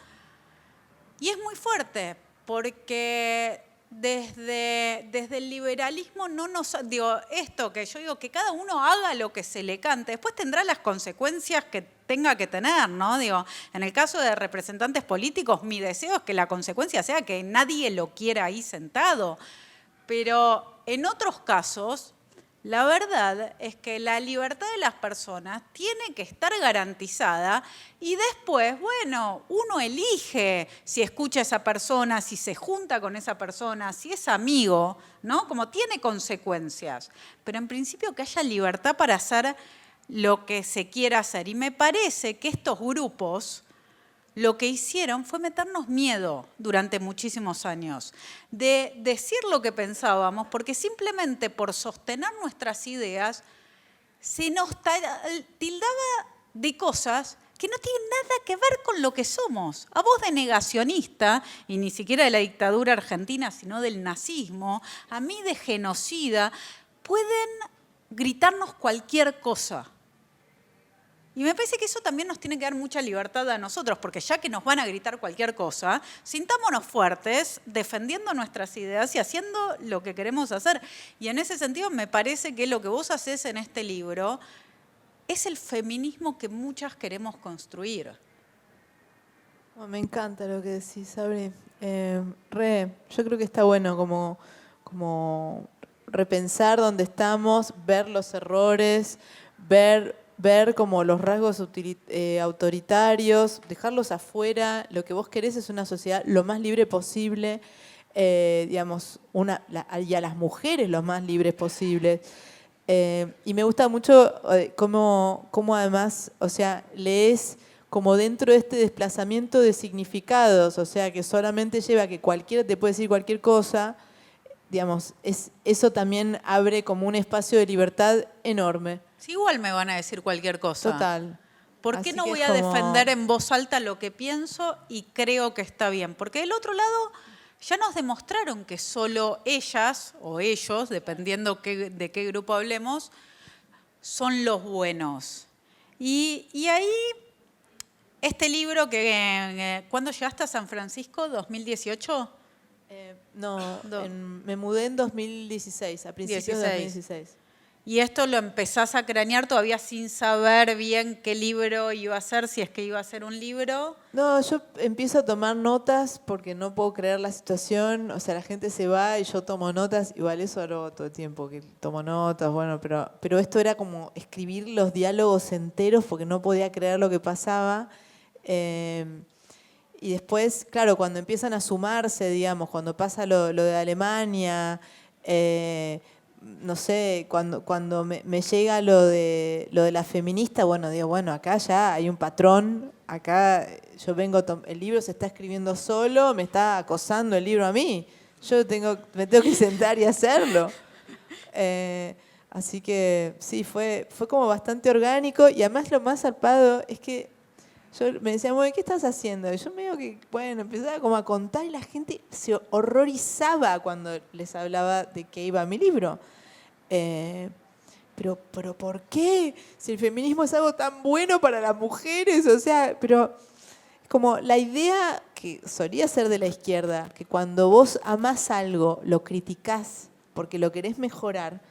y es muy fuerte porque desde el liberalismo no nos... Digo, esto que yo digo, que cada uno haga lo que se le cante, después tendrá las consecuencias que tenga que tener, ¿no? Digo, en el caso de representantes políticos, mi deseo es que la consecuencia sea que nadie lo quiera ahí sentado. Pero en otros casos, la verdad es que la libertad de las personas tiene que estar garantizada y después, bueno, uno elige si escucha a esa persona, si se junta con esa persona, si es amigo, ¿no? Como tiene consecuencias. Pero en principio que haya libertad para hacer lo que se quiera hacer. Y me parece que estos grupos lo que hicieron fue meternos miedo durante muchísimos años, de decir lo que pensábamos, porque simplemente por sostener nuestras ideas se nos tildaba de cosas que no tienen nada que ver con lo que somos. A vos de negacionista, y ni siquiera de la dictadura argentina, sino del nazismo, a mí de genocida, pueden gritarnos cualquier cosa. Y me parece que eso también nos tiene que dar mucha libertad a nosotros, porque ya que nos van a gritar cualquier cosa, sintámonos fuertes, defendiendo nuestras ideas y haciendo lo que queremos hacer. Y en ese sentido me parece que lo que vos hacés en este libro es el feminismo que muchas queremos construir. Oh, me encanta lo que decís, Sabri. Yo creo que está bueno como repensar dónde estamos, ver los errores, ver como los rasgos autoritarios, dejarlos afuera. Lo que vos querés es una sociedad lo más libre posible, digamos, y a las mujeres lo más libres posibles. Y me gusta mucho cómo además, o sea, lees como dentro de este desplazamiento de significados, o sea, que solamente lleva a que cualquiera te puede decir cualquier cosa, digamos, eso también abre como un espacio de libertad enorme. Sí, igual me van a decir cualquier cosa. Total. ¿Por qué no voy a defender en voz alta lo que pienso y creo que está bien? Porque del otro lado ya nos demostraron que solo ellas o ellos, dependiendo de qué grupo hablemos, son los buenos. Y ahí, este libro ¿cuándo llegaste a San Francisco? ¿2018? No, me mudé en 2016, a principios de 2016. Y esto lo empezás a cranear todavía sin saber bien qué libro iba a ser, si es que iba a ser un libro. No, yo empiezo a tomar notas porque no puedo creer la situación. O sea, la gente se va y yo tomo notas. Igual eso hago todo el tiempo, que tomo notas, bueno, pero esto era como escribir los diálogos enteros porque no podía creer lo que pasaba. Y después, claro, cuando empiezan a sumarse, digamos, cuando pasa lo de Alemania, no sé, cuando me llega lo de la feminista, bueno, digo, bueno, acá ya hay un patrón, acá yo vengo, el libro se está escribiendo solo, me está acosando el libro a mí, yo me tengo que sentar y hacerlo. Así que sí, fue como bastante orgánico y además lo más zarpado es que yo me decía, bueno, ¿qué estás haciendo? Y yo medio que, bueno, empezaba como a contar y la gente se horrorizaba cuando les hablaba de qué iba mi libro. Pero ¿por qué? Si el feminismo es algo tan bueno para las mujeres, o sea, pero como la idea que solía ser de la izquierda, que cuando vos amás algo, lo criticás porque lo querés mejorar,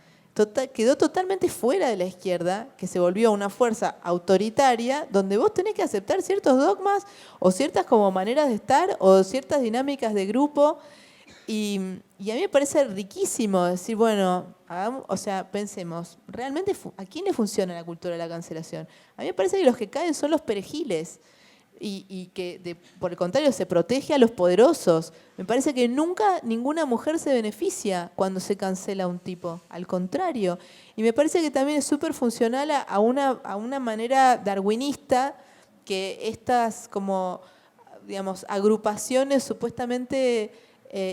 quedó totalmente fuera de la izquierda, que se volvió una fuerza autoritaria, donde vos tenés que aceptar ciertos dogmas o ciertas como maneras de estar o ciertas dinámicas de grupo. Y a mí me parece riquísimo decir, bueno, o sea, pensemos, ¿realmente a quién le funciona la cultura de la cancelación? A mí me parece que los que caen son los perejiles y que por el contrario se protege a los poderosos. Me parece que nunca ninguna mujer se beneficia cuando se cancela a un tipo, al contrario. Y me parece que también es súper funcional a una manera darwinista que estas como, digamos, agrupaciones supuestamente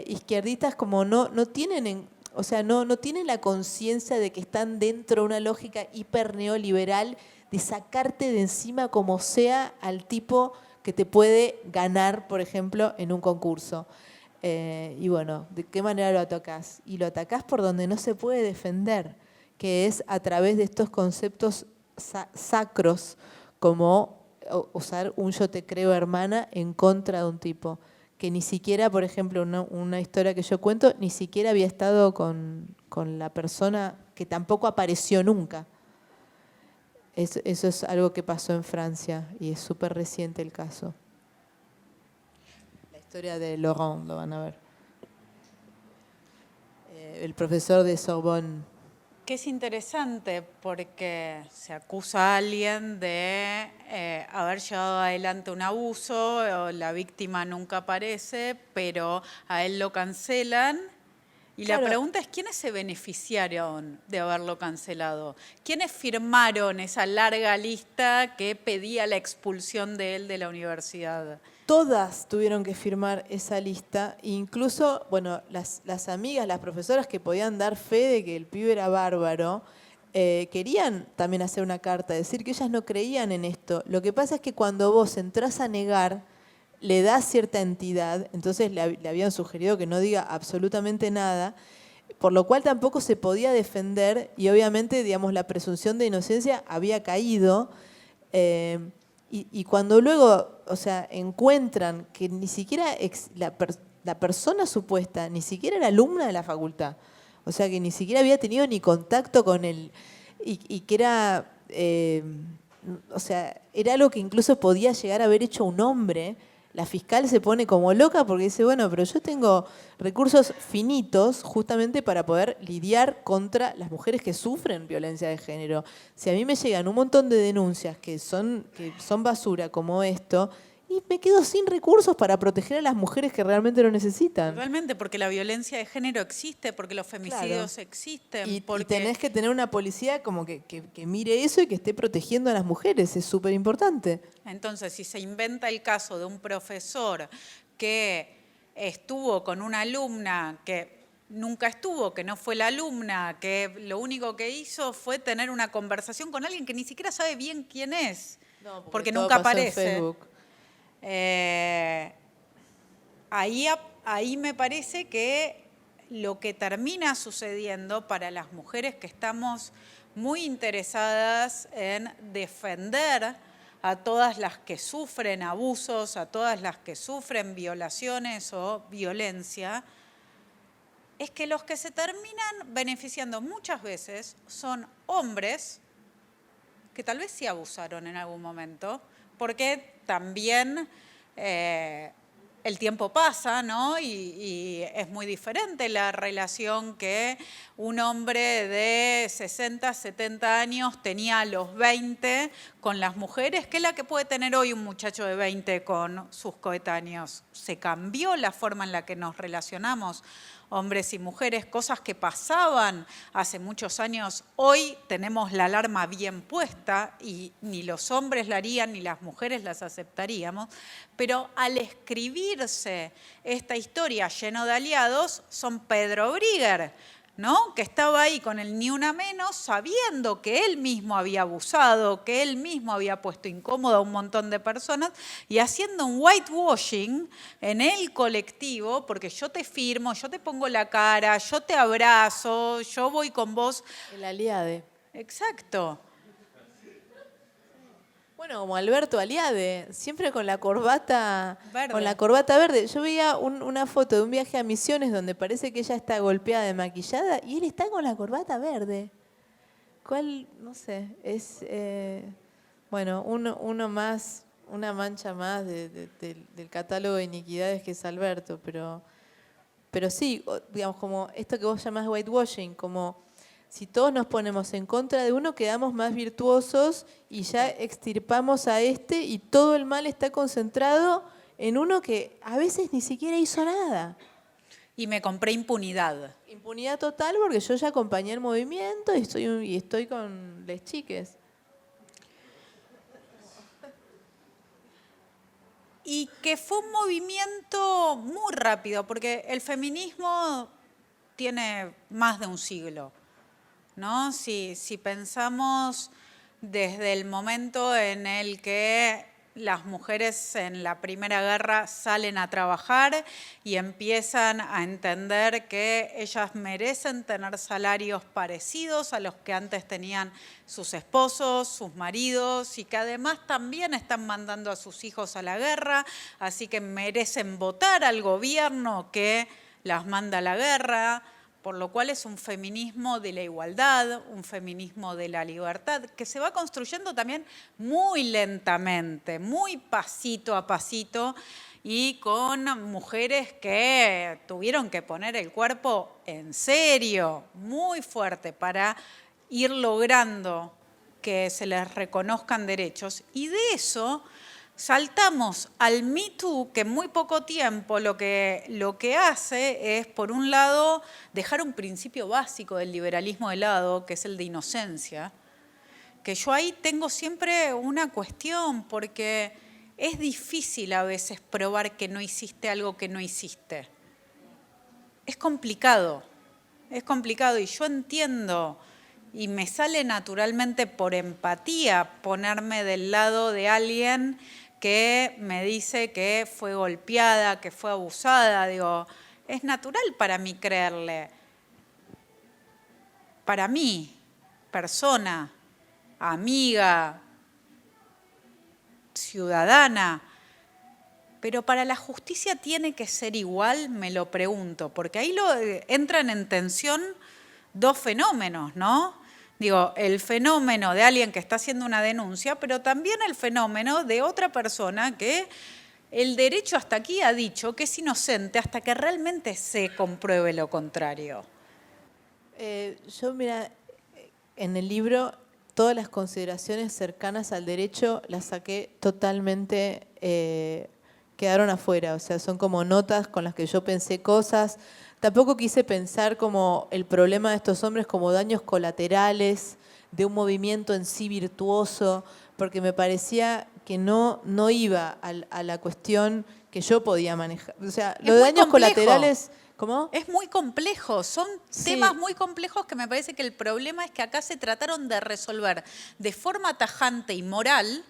izquierdistas como no tienen, o sea, no tienen la conciencia de que están dentro de una lógica hiper neoliberal de sacarte de encima como sea al tipo que te puede ganar, por ejemplo, en un concurso. Y bueno, ¿de qué manera lo atacás? Y lo atacás por donde no se puede defender, que es a través de estos conceptos sacros, como usar un yo te creo hermana en contra de un tipo que ni siquiera, por ejemplo, una historia que yo cuento, ni siquiera había estado con la persona, que tampoco apareció nunca. Eso es algo que pasó en Francia y es súper reciente el caso. La historia de Laurent, lo van a ver. El profesor de Sorbonne. Que es interesante porque se acusa a alguien de haber llevado adelante un abuso, o la víctima nunca aparece, pero a él lo cancelan. Y Claro. La pregunta es, ¿quiénes se beneficiaron de haberlo cancelado? ¿Quiénes firmaron esa larga lista que pedía la expulsión de él de la universidad? Todas tuvieron que firmar esa lista, incluso, bueno, las amigas, las profesoras que podían dar fe de que el pibe era bárbaro, querían también hacer una carta, decir que ellas no creían en esto. Lo que pasa es que cuando vos entrás a negar, le das cierta entidad, entonces le habían sugerido que no diga absolutamente nada, por lo cual tampoco se podía defender y obviamente, digamos, la presunción de inocencia había caído. Y cuando luego, o sea, encuentran que ni siquiera la persona supuesta, ni siquiera era alumna de la facultad, o sea, que ni siquiera había tenido ni contacto con él, y que era, o sea, era algo que incluso podía llegar a haber hecho un hombre. La fiscal se pone como loca porque dice, bueno, pero yo tengo recursos finitos justamente para poder lidiar contra las mujeres que sufren violencia de género. Si a mí me llegan un montón de denuncias que son basura como esto, y me quedo sin recursos para proteger a las mujeres que realmente lo necesitan. Realmente, porque la violencia de género existe, porque los femicidios existen. Y porque tenés que tener una policía como que mire eso y que esté protegiendo a las mujeres, es súper importante. Entonces, si se inventa el caso de un profesor que estuvo con una alumna que nunca estuvo, que no fue la alumna, que lo único que hizo fue tener una conversación con alguien que ni siquiera sabe bien quién es, porque nunca aparece. Ahí me parece que lo que termina sucediendo para las mujeres que estamos muy interesadas en defender a todas las que sufren abusos, a todas las que sufren violaciones o violencia, es que los que se terminan beneficiando muchas veces son hombres que tal vez sí abusaron en algún momento, porque también el tiempo pasa, ¿no? Y es muy diferente la relación que un hombre de 60, 70 años tenía a los 20 con las mujeres, que la que puede tener hoy un muchacho de 20 con sus coetáneos. Se cambió la forma en la que nos relacionamos, hombres y mujeres, cosas que pasaban hace muchos años. Hoy tenemos la alarma bien puesta y ni los hombres la harían ni las mujeres las aceptaríamos, pero al escribirse esta historia lleno de aliados son Pedro Brigger, ¿no? Que estaba ahí con el ni una menos, sabiendo que él mismo había abusado, que él mismo había puesto incómodo a un montón de personas y haciendo un whitewashing en el colectivo, porque yo te firmo, yo te pongo la cara, yo te abrazo, yo voy con vos. El aliade. Exacto. Bueno, como Alberto Aliade, siempre con la corbata Verde. con la corbata verde. Yo veía una foto de un viaje a Misiones donde parece que ella está golpeada de maquillada y él está con la corbata verde. ¿Cuál? No sé, es bueno, uno más, una mancha más del catálogo de iniquidades que es Alberto, pero sí, digamos, como esto que vos llamás whitewashing, como si todos nos ponemos en contra de uno, quedamos más virtuosos y ya extirpamos a este y todo el mal está concentrado en uno que a veces ni siquiera hizo nada. Y me compré impunidad. Impunidad total porque yo ya acompañé el movimiento y estoy con les chiques. Y que fue un movimiento muy rápido, porque el feminismo tiene más de un siglo, ¿no? Si pensamos desde el momento en el que las mujeres en la Primera Guerra salen a trabajar y empiezan a entender que ellas merecen tener salarios parecidos a los que antes tenían sus esposos, sus maridos, y que además también están mandando a sus hijos a la guerra, así que merecen votar al gobierno que las manda a la guerra, por lo cual es un feminismo de la igualdad, un feminismo de la libertad, que se va construyendo también muy lentamente, muy pasito a pasito, y con mujeres que tuvieron que poner el cuerpo en serio, muy fuerte, para ir logrando que se les reconozcan derechos. Y de eso saltamos al Me Too, que en muy poco tiempo lo que hace es, por un lado, dejar un principio básico del liberalismo de lado, que es el de inocencia, que yo ahí tengo siempre una cuestión, porque es difícil a veces probar que no hiciste algo que no hiciste. Es complicado, y yo entiendo, y me sale naturalmente por empatía ponerme del lado de alguien que me dice que fue golpeada, que fue abusada. Digo, es natural para mí creerle. Para mí, persona, amiga, ciudadana, pero para la justicia tiene que ser igual, me lo pregunto, porque ahí entran en tensión dos fenómenos, ¿no? Digo, el fenómeno de alguien que está haciendo una denuncia, pero también el fenómeno de otra persona que el derecho hasta aquí ha dicho que es inocente hasta que realmente se compruebe lo contrario. Yo, mira, en el libro todas las consideraciones cercanas al derecho las saqué totalmente, quedaron afuera, o sea, son como notas con las que yo pensé cosas. Tampoco quise pensar como el problema de estos hombres como daños colaterales de un movimiento en sí virtuoso, porque me parecía que no iba a la cuestión que yo podía manejar. O sea, los daños colaterales... ¿Cómo? Es muy complejo, son temas muy complejos que me parece que el problema es que acá se trataron de resolver de forma tajante y moral,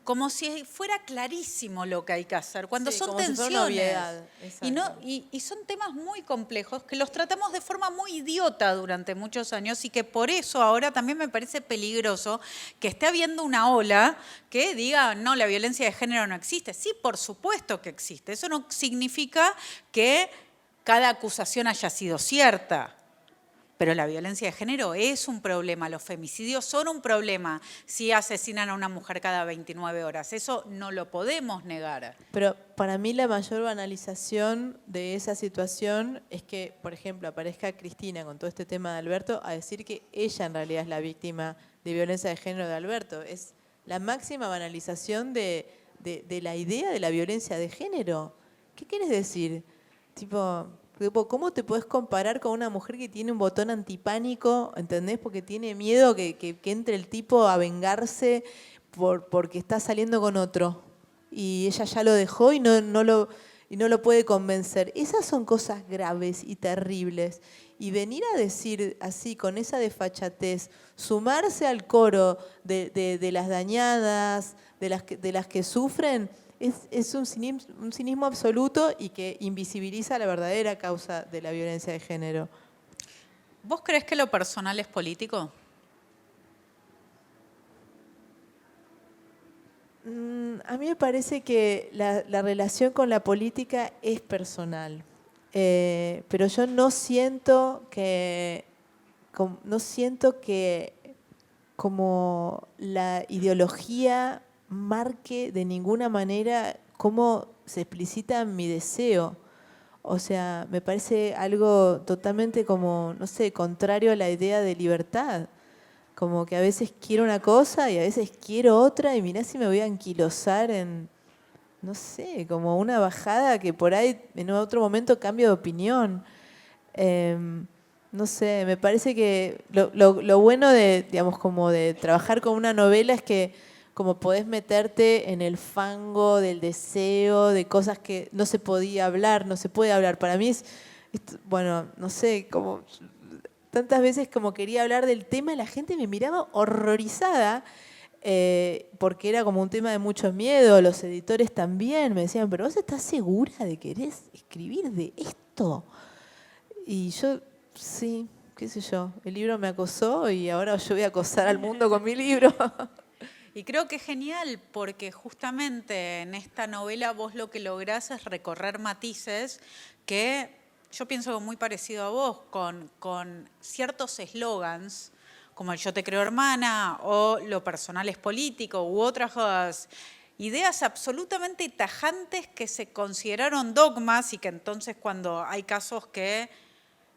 como si fuera clarísimo lo que hay que hacer, cuando son como tensiones. Si fuera una obviedad. Y son temas muy complejos que los tratamos de forma muy idiota durante muchos años y que por eso ahora también me parece peligroso que esté habiendo una ola que diga, no, la violencia de género no existe. Sí, por supuesto que existe. Eso no significa que cada acusación haya sido cierta. Pero la violencia de género es un problema, los femicidios son un problema si asesinan a una mujer cada 29 horas. Eso no lo podemos negar. Pero para mí la mayor banalización de esa situación es que, por ejemplo, aparezca Cristina con todo este tema de Alberto a decir que ella en realidad es la víctima de violencia de género de Alberto. Es la máxima banalización de la idea de la violencia de género. ¿Qué quieres decir? Tipo, ¿cómo te puedes comparar con una mujer que tiene un botón antipánico, ¿entendés? Porque tiene miedo que entre el tipo a vengarse porque está saliendo con otro. Y ella ya lo dejó y no lo... y no lo puede convencer. Esas son cosas graves y terribles. Y venir a decir así, con esa desfachatez, sumarse al coro de las dañadas, de las que sufren, es un cinismo absoluto y que invisibiliza la verdadera causa de la violencia de género. ¿Vos creés que lo personal es político? A mí me parece que la relación con la política es personal, pero yo no siento que como la ideología marque de ninguna manera cómo se explicita mi deseo. O sea, me parece algo totalmente como, no sé, contrario a la idea de libertad. Como que a veces quiero una cosa y a veces quiero otra y mirá si me voy a anquilosar en, no sé, como una bajada que por ahí en otro momento cambio de opinión. No sé, me parece que lo bueno de, digamos, como de trabajar con una novela es que como podés meterte en el fango del deseo, de cosas que no se podía hablar, no se puede hablar. Para mí bueno, no sé, como tantas veces como quería hablar del tema, la gente me miraba horrorizada, porque era como un tema de mucho miedo, los editores también me decían, pero vos estás segura de que querés escribir de esto. Y yo, sí, qué sé yo, el libro me acosó y ahora yo voy a acosar al mundo con mi libro. Y creo que es genial porque justamente en esta novela vos lo que lográs es recorrer matices que yo pienso muy parecido a vos, con ciertos eslogans, como el yo te creo hermana o lo personal es político u otras ideas absolutamente tajantes que se consideraron dogmas y que entonces cuando hay casos que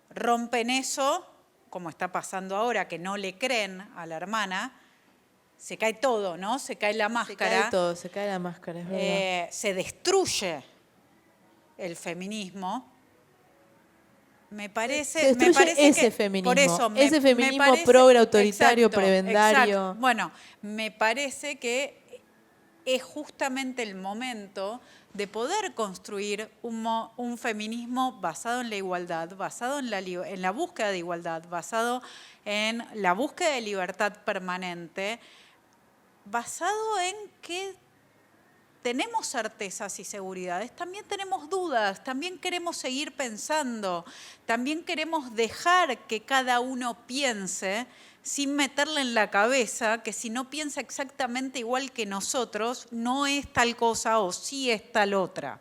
rompen eso, como está pasando ahora, que no le creen a la hermana, se cae todo, ¿no? Se cae la máscara. Se cae todo, se cae la máscara, es verdad. Se destruye el feminismo. Me parece, se destruye ese que, feminismo, por eso, ese feminismo parece, progre, autoritario, exacto, prebendario. Exacto. Bueno, me parece que es justamente el momento de poder construir un feminismo basado en la igualdad, basado en la búsqueda de igualdad, basado en la búsqueda de libertad permanente, basado en que tenemos certezas y seguridades, también tenemos dudas, también queremos seguir pensando, también queremos dejar que cada uno piense sin meterle en la cabeza que si no piensa exactamente igual que nosotros, no es tal cosa o sí es tal otra.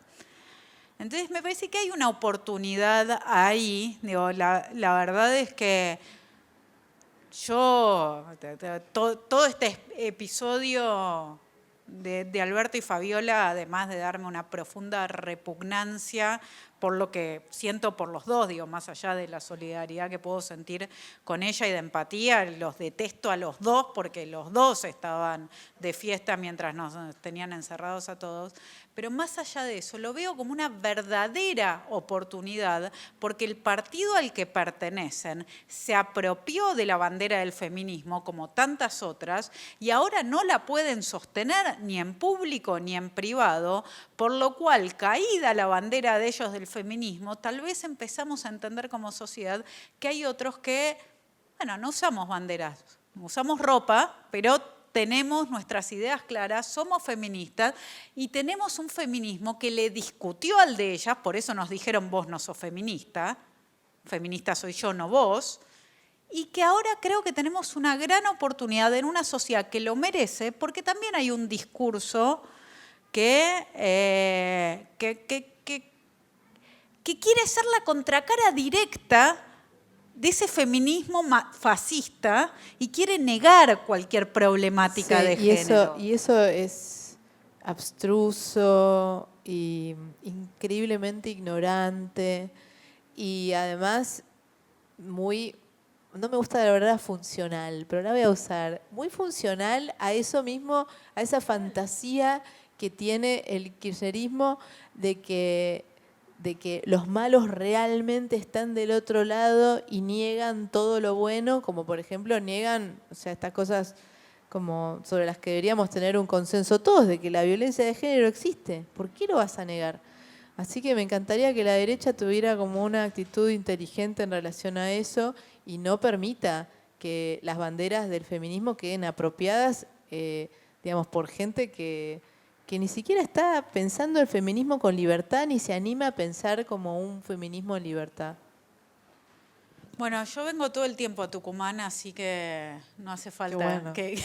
Entonces me parece que hay una oportunidad ahí. Digo, la verdad es que yo, todo este episodio de Alberto y Fabiola, además de darme una profunda repugnancia por lo que siento por los dos, digo, más allá de la solidaridad que puedo sentir con ella y de empatía, los detesto a los dos porque los dos estaban de fiesta mientras nos tenían encerrados a todos, pero más allá de eso, lo veo como una verdadera oportunidad porque el partido al que pertenecen se apropió de la bandera del feminismo, como tantas otras, y ahora no la pueden sostener ni en público ni en privado, por lo cual, caída la bandera de ellos del feminismo, tal vez empezamos a entender como sociedad que hay otros que, bueno, no usamos banderas, usamos ropa, pero tenemos nuestras ideas claras, somos feministas y tenemos un feminismo que le discutió al de ellas, por eso nos dijeron vos no sos feminista soy yo, no vos, y que ahora creo que tenemos una gran oportunidad en una sociedad que lo merece, porque también hay un discurso que quiere ser la contracara directa de ese feminismo fascista y quiere negar cualquier problemática de género. Y eso es abstruso y increíblemente ignorante y además muy, no me gusta la verdad funcional, pero la voy a usar, muy funcional a eso mismo, a esa fantasía que tiene el kirchnerismo de que los malos realmente están del otro lado y niegan todo lo bueno, como por ejemplo niegan, o sea, estas cosas como sobre las que deberíamos tener un consenso todos, de que la violencia de género existe. ¿Por qué lo vas a negar? Así que me encantaría que la derecha tuviera como una actitud inteligente en relación a eso y no permita que las banderas del feminismo queden apropiadas, digamos, por gente que ni siquiera está pensando el feminismo con libertad ni se anima a pensar como un feminismo en libertad. Bueno, yo vengo todo el tiempo a Tucumán, así que no hace falta bueno. que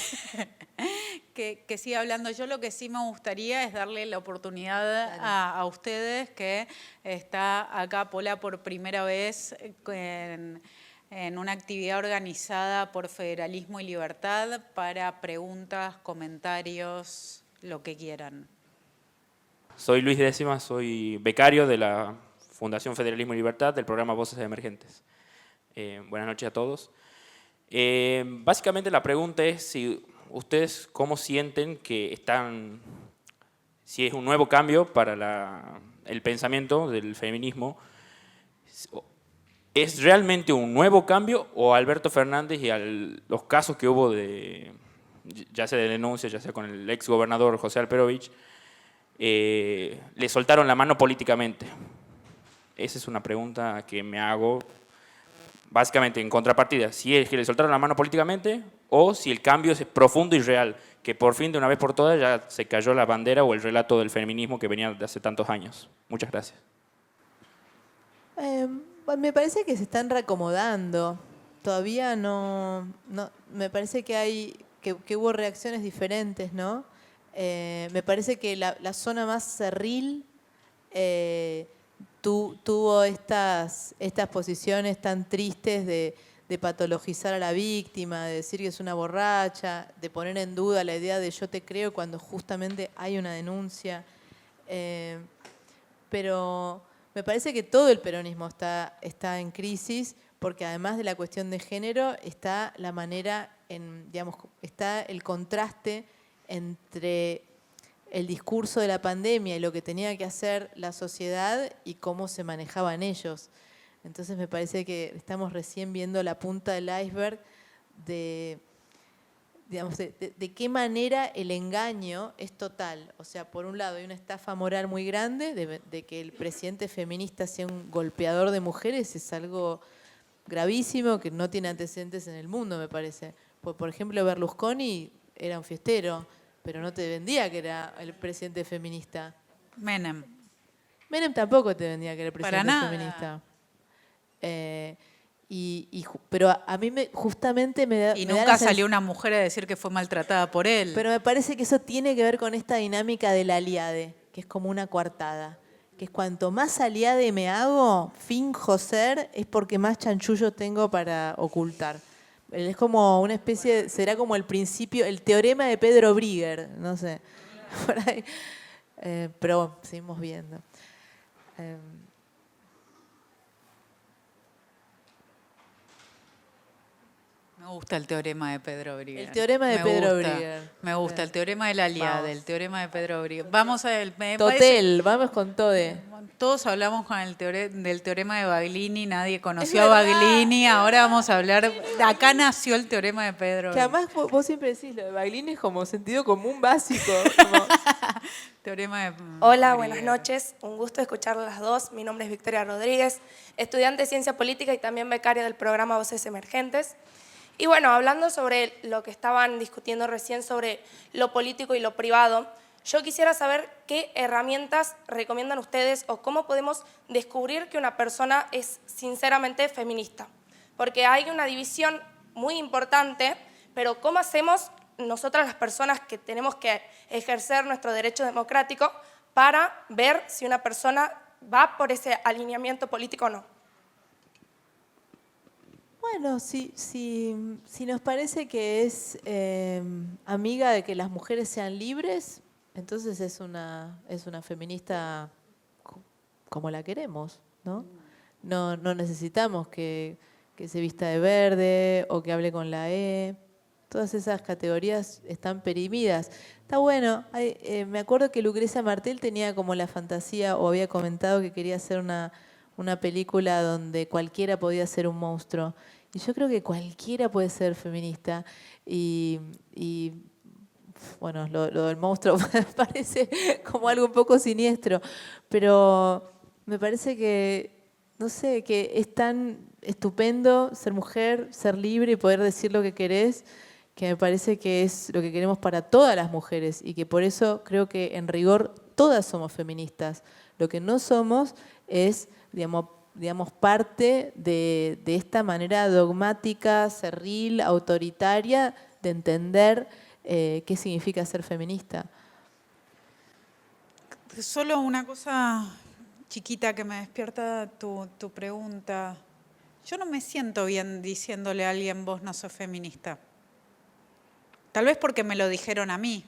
siga hablando. Yo lo que sí me gustaría es darle la oportunidad a ustedes, que está acá Pola por primera vez en una actividad organizada por Federalismo y Libertad, para preguntas, comentarios, lo que quieran. Soy Luis Décima, soy becario de la Fundación Federalismo y Libertad del programa Voces Emergentes. Buenas noches a todos. Básicamente la pregunta es si ustedes cómo sienten que están, si es un nuevo cambio para el pensamiento del feminismo, ¿es realmente un nuevo cambio o Alberto Fernández y los casos que hubo ya sea de denuncia, ya sea con el ex gobernador José Alperovich, le soltaron la mano políticamente? Esa es una pregunta que me hago. Básicamente, en contrapartida, si es que le soltaron la mano políticamente o si el cambio es profundo y real, que por fin, de una vez por todas, ya se cayó la bandera o el relato del feminismo que venía de hace tantos años. Muchas gracias. Me parece que se están reacomodando. Todavía no me parece que hubo reacciones diferentes, ¿no? Me parece que la zona más cerril tuvo estas posiciones tan tristes de patologizar a la víctima, de decir que es una borracha, de poner en duda la idea de yo te creo cuando justamente hay una denuncia. Pero me parece que todo el peronismo está en crisis, porque además de la cuestión de género está la manera, está el contraste entre el discurso de la pandemia y lo que tenía que hacer la sociedad y cómo se manejaban ellos. Entonces me parece que estamos recién viendo la punta del iceberg de qué manera el engaño es total. O sea, por un lado hay una estafa moral muy grande de que el presidente feminista sea un golpeador de mujeres, es algo gravísimo que no tiene antecedentes en el mundo, me parece. Por ejemplo, Berlusconi era un fiestero, pero no te vendía que era el presidente feminista. Menem tampoco te vendía que era el presidente feminista. Pero a mí justamente me da... Y nunca salió una mujer a decir que fue maltratada por él. Pero me parece que eso tiene que ver con esta dinámica del aliade, que es como una coartada. Que es cuanto más aliade me hago, finjo ser, es porque más chanchullo tengo para ocultar. Es como una especie, será como el principio, el teorema de Pedro Brigger, no sé, por ahí. Pero bueno, seguimos viendo. Me gusta el teorema de Pedro Brigger. El teorema de Pedro Brigger. Me gusta el teorema de la aliada, el teorema de Pedro Brigger. Vamos a ver. Vamos con Tode. Todos hablamos con del teorema de Baglini, nadie conoció a Baglini, ahora vamos a hablar, acá nació el teorema de Pedro. Que además vos siempre decís, lo de Baglini es como sentido común básico. Teorema de Hola, buenas noches, un gusto escucharlas las dos. Mi nombre es Victoria Rodríguez, estudiante de Ciencia Política y también becaria del programa Voces Emergentes. Y bueno, hablando sobre lo que estaban discutiendo recién sobre lo político y lo privado, yo quisiera saber qué herramientas recomiendan ustedes o cómo podemos descubrir que una persona es sinceramente feminista. Porque hay una división muy importante, pero ¿cómo hacemos nosotras las personas que tenemos que ejercer nuestro derecho democrático para ver si una persona va por ese alineamiento político o no? Bueno, si nos parece que es amiga de que las mujeres sean libres, entonces es una feminista como la queremos, ¿no? No necesitamos que se vista de verde o que hable con la E. Todas esas categorías están perimidas. Está bueno. Me acuerdo que Lucrecia Martel tenía como la fantasía, o había comentado que quería hacer una película donde cualquiera podía ser un monstruo. Y yo creo que cualquiera puede ser feminista. Y bueno, lo del monstruo parece como algo un poco siniestro, pero me parece que, no sé, que es tan estupendo ser mujer, ser libre y poder decir lo que querés, que me parece que es lo que queremos para todas las mujeres y que por eso creo que en rigor todas somos feministas. Lo que no somos es, digamos, parte de esta manera dogmática, cerril, autoritaria de entender qué significa ser feminista. Solo una cosa chiquita que me despierta tu pregunta. Yo no me siento bien diciéndole a alguien vos no sos feminista. Tal vez porque me lo dijeron a mí.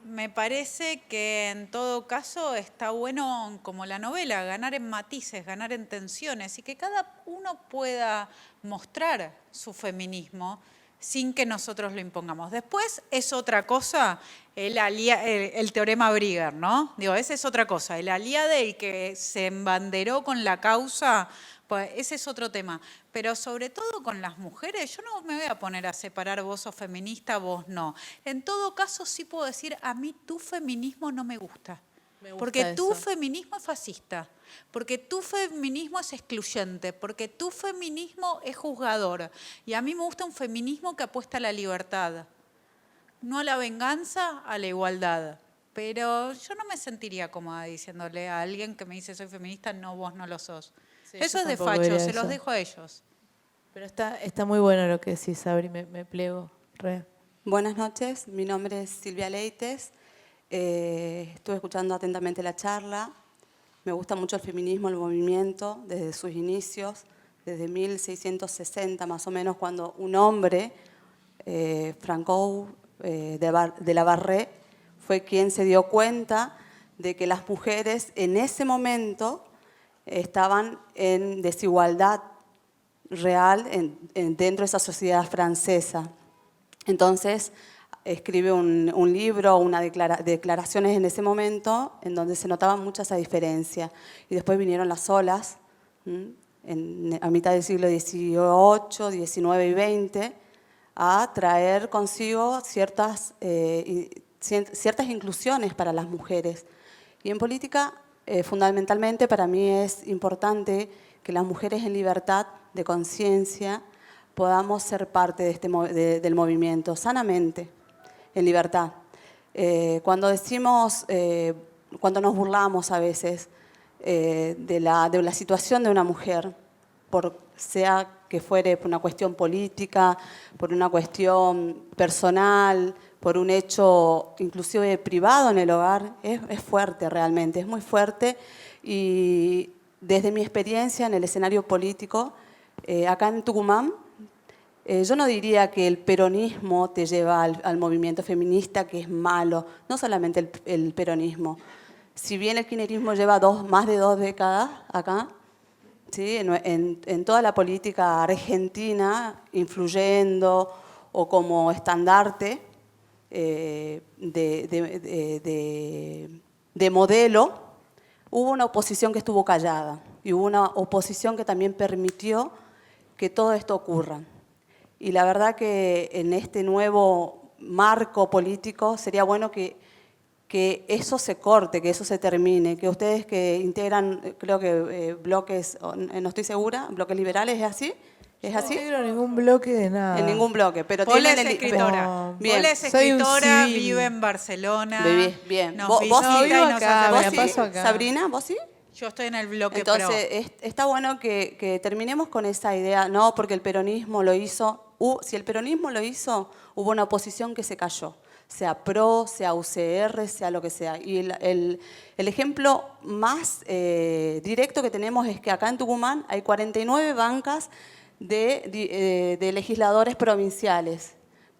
Me parece que en todo caso está bueno, como la novela, ganar en matices, ganar en tensiones y que cada uno pueda mostrar su feminismo sin que nosotros lo impongamos. Después es otra cosa el teorema Brigger, ¿no? Digo, esa es otra cosa. El aliade, el que se embanderó con la causa, pues ese es otro tema. Pero sobre todo con las mujeres, yo no me voy a poner a separar vos sos feminista, vos no. En todo caso sí puedo decir, a mí tu feminismo no me gusta. Porque tu feminismo es fascista, porque tu feminismo es excluyente, porque tu feminismo es juzgador. Y a mí me gusta un feminismo que apuesta a la libertad, no a la venganza, a la igualdad. Pero yo no me sentiría cómoda diciéndole a alguien que me dice soy feminista, no, vos no lo sos. Sí, eso es de facho, se los dejo a ellos. Pero está muy bueno lo que decís, Sabri, me plego. Re. Buenas noches, mi nombre es Silvia Leites. Estuve escuchando atentamente la charla. Me gusta mucho el feminismo, el movimiento, desde sus inicios, desde 1660 más o menos, cuando un hombre, Francois de la Barré, fue quien se dio cuenta de que las mujeres en ese momento estaban en desigualdad real dentro de esa sociedad francesa. Entonces, escribe un libro, declaraciones en ese momento en donde se notaba mucha esa diferencia. Y después vinieron las olas, a mitad del siglo XVIII, XIX y XX, a traer consigo ciertas inclusiones para las mujeres. Y en política, fundamentalmente, para mí es importante que las mujeres en libertad de conciencia podamos ser parte del movimiento, sanamente, en libertad. Cuando nos burlamos a veces de la situación de una mujer, sea que fuere por una cuestión política, por una cuestión personal, por un hecho inclusive privado en el hogar, es fuerte realmente, es muy fuerte. Y desde mi experiencia en el escenario político, acá en Tucumán, yo no diría que el peronismo te lleva al movimiento feminista, que es malo, no solamente el peronismo. Si bien el kirchnerismo lleva más de 2 décadas acá, ¿sí? en toda la política argentina, influyendo o como estandarte de modelo, hubo una oposición que estuvo callada y hubo una oposición que también permitió que todo esto ocurra. Y la verdad que en este nuevo marco político sería bueno que eso se corte, que eso se termine, que ustedes que integran, creo que bloques, no estoy segura, bloques liberales, ¿es así? ¿Es así? No integro ningún bloque de nada. En ningún bloque, pero Paula tienen es escritora. No, bien. Paula es Soy un escritora, civil. vive en Barcelona. Bien. Nos ¿Vos visita sí? y nos acá, hace me ¿Vos la sí? paso acá. Sabrina, ¿vos sí? Yo estoy en el bloque Entonces, está bueno que terminemos con esa idea, no, porque el peronismo lo hizo, si el peronismo lo hizo, hubo una oposición que se cayó, sea PRO, sea UCR, sea lo que sea. Y el ejemplo más directo que tenemos es que acá en Tucumán hay 49 bancas de legisladores provinciales.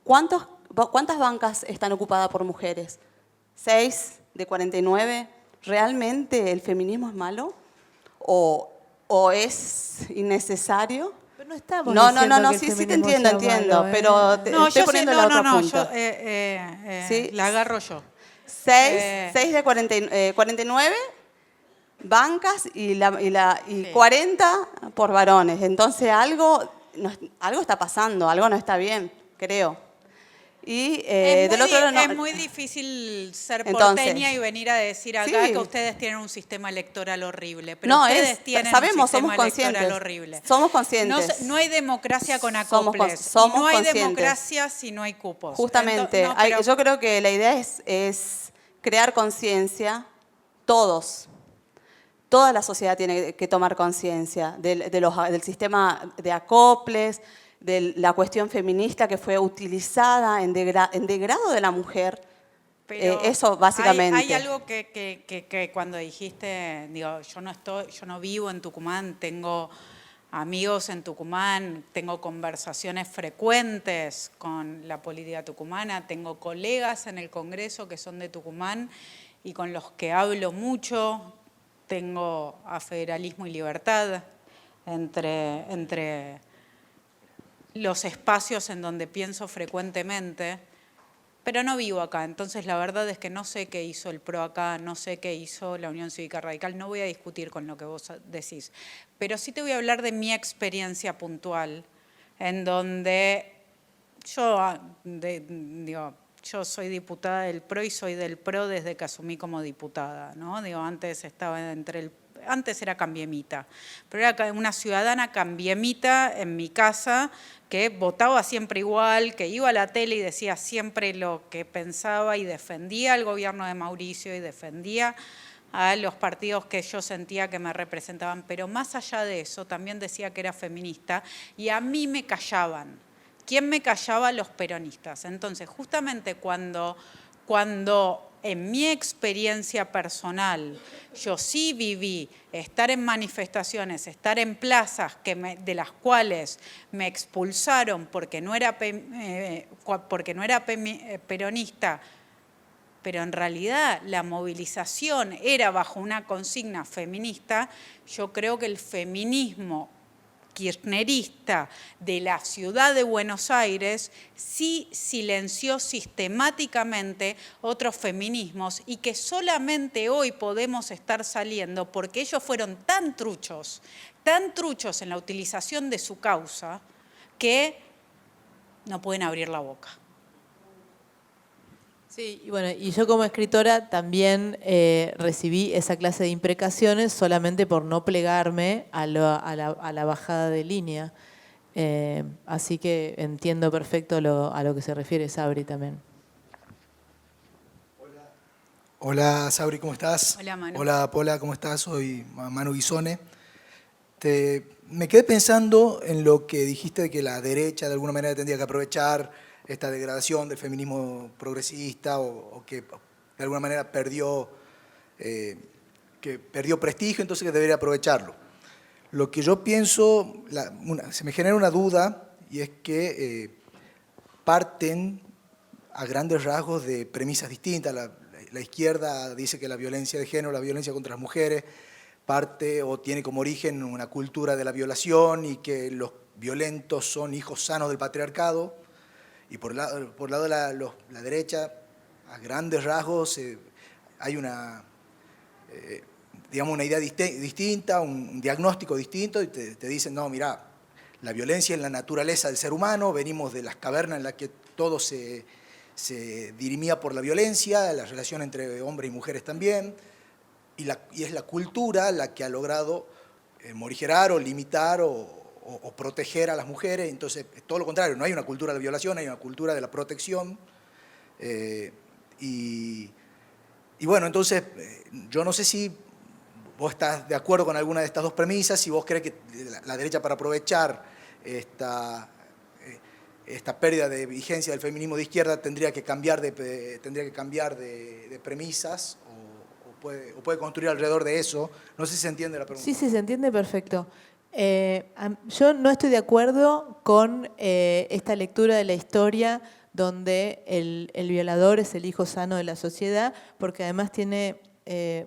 ¿Cuántas bancas están ocupadas por mujeres? 6 de 49. ¿Realmente el feminismo es malo? ¿O es innecesario? Pero no estamos No, diciendo que el sí te feminismo entiendo, sea malo, pero estoy poniendo la otra punta. ¿Sí? la agarro yo. 6 de 49 bancas y 40 por varones. Entonces algo está pasando, algo no está bien, creo. Y Es del muy, otro lado no. es muy difícil ser Entonces, porteña y venir a decir acá sí. que ustedes tienen un sistema electoral horrible. Pero No, ustedes tienen sabemos, un sistema somos electoral conscientes. horrible. Somos conscientes. No hay democracia con Somos acoples. somos y no hay conscientes. democracia si no hay cupos. Justamente, No, pero- yo creo que la idea es crear conciencia, todos. Toda la sociedad tiene que tomar conciencia del sistema de acoples, de la cuestión feminista que fue utilizada en degrado de la mujer. Pero Eso básicamente. Hay algo que cuando dijiste, digo, yo no vivo en Tucumán, tengo amigos en Tucumán, tengo conversaciones frecuentes con la política tucumana, tengo colegas en el Congreso que son de Tucumán y con los que hablo mucho, tengo a Federalismo y Libertad entre los espacios en donde pienso frecuentemente, pero no vivo acá. Entonces la verdad es que no sé qué hizo el PRO acá, no sé qué hizo la Unión Cívica Radical, no voy a discutir con lo que vos decís, pero sí te voy a hablar de mi experiencia puntual, en donde yo soy diputada del PRO y soy del PRO desde que asumí como diputada, ¿no? Antes estaba antes era cambiemita, pero era una ciudadana cambiemita en mi casa que votaba siempre igual, que iba a la tele y decía siempre lo que pensaba y defendía al gobierno de Mauricio y defendía a los partidos que yo sentía que me representaban, pero más allá de eso también decía que era feminista y a mí me callaban. ¿Quién me callaba? Los peronistas. Entonces, justamente cuando en mi experiencia personal yo sí viví estar en manifestaciones, estar en plazas de las cuales me expulsaron porque no era peronista, pero en realidad la movilización era bajo una consigna feminista, yo creo que el feminismo kirchnerista de la ciudad de Buenos Aires sí silenció sistemáticamente otros feminismos y que solamente hoy podemos estar saliendo porque ellos fueron tan truchos en la utilización de su causa que no pueden abrir la boca. Sí, y bueno, y yo como escritora también recibí esa clase de imprecaciones solamente por no plegarme a la bajada de línea. Así que entiendo perfecto a lo que se refiere Sabri también. Hola Sabri, ¿cómo estás? Hola Manu. Hola Pola, ¿cómo estás? Soy Manu Guisone. Me quedé pensando en lo que dijiste de que la derecha de alguna manera tendría que aprovechar esta degradación del feminismo progresista o que de alguna manera perdió prestigio, entonces que debería aprovecharlo. Lo que yo pienso, se me genera una duda y es que parten a grandes rasgos de premisas distintas. La izquierda dice que la violencia de género, la violencia contra las mujeres, parte o tiene como origen una cultura de la violación y que los violentos son hijos sanos del patriarcado. Y por el lado de la derecha, a grandes rasgos, hay una idea distinta, un diagnóstico distinto, y te dicen, no, mira, la violencia es la naturaleza del ser humano, venimos de las cavernas en las que todo se dirimía por la violencia, la relación entre hombres y mujeres también, y es la cultura la que ha logrado morigerar o limitar o proteger a las mujeres. Entonces, todo lo contrario, no hay una cultura de la violación, hay una cultura de la protección. Y bueno, entonces, yo no sé si vos estás de acuerdo con alguna de estas dos premisas, si vos crees que la derecha para aprovechar esta pérdida de vigencia del feminismo de izquierda tendría que cambiar de premisas o puede construir alrededor de eso. No sé si se entiende la pregunta. Sí, se entiende perfecto. Yo no estoy de acuerdo con esta lectura de la historia donde el violador es el hijo sano de la sociedad, porque además tiene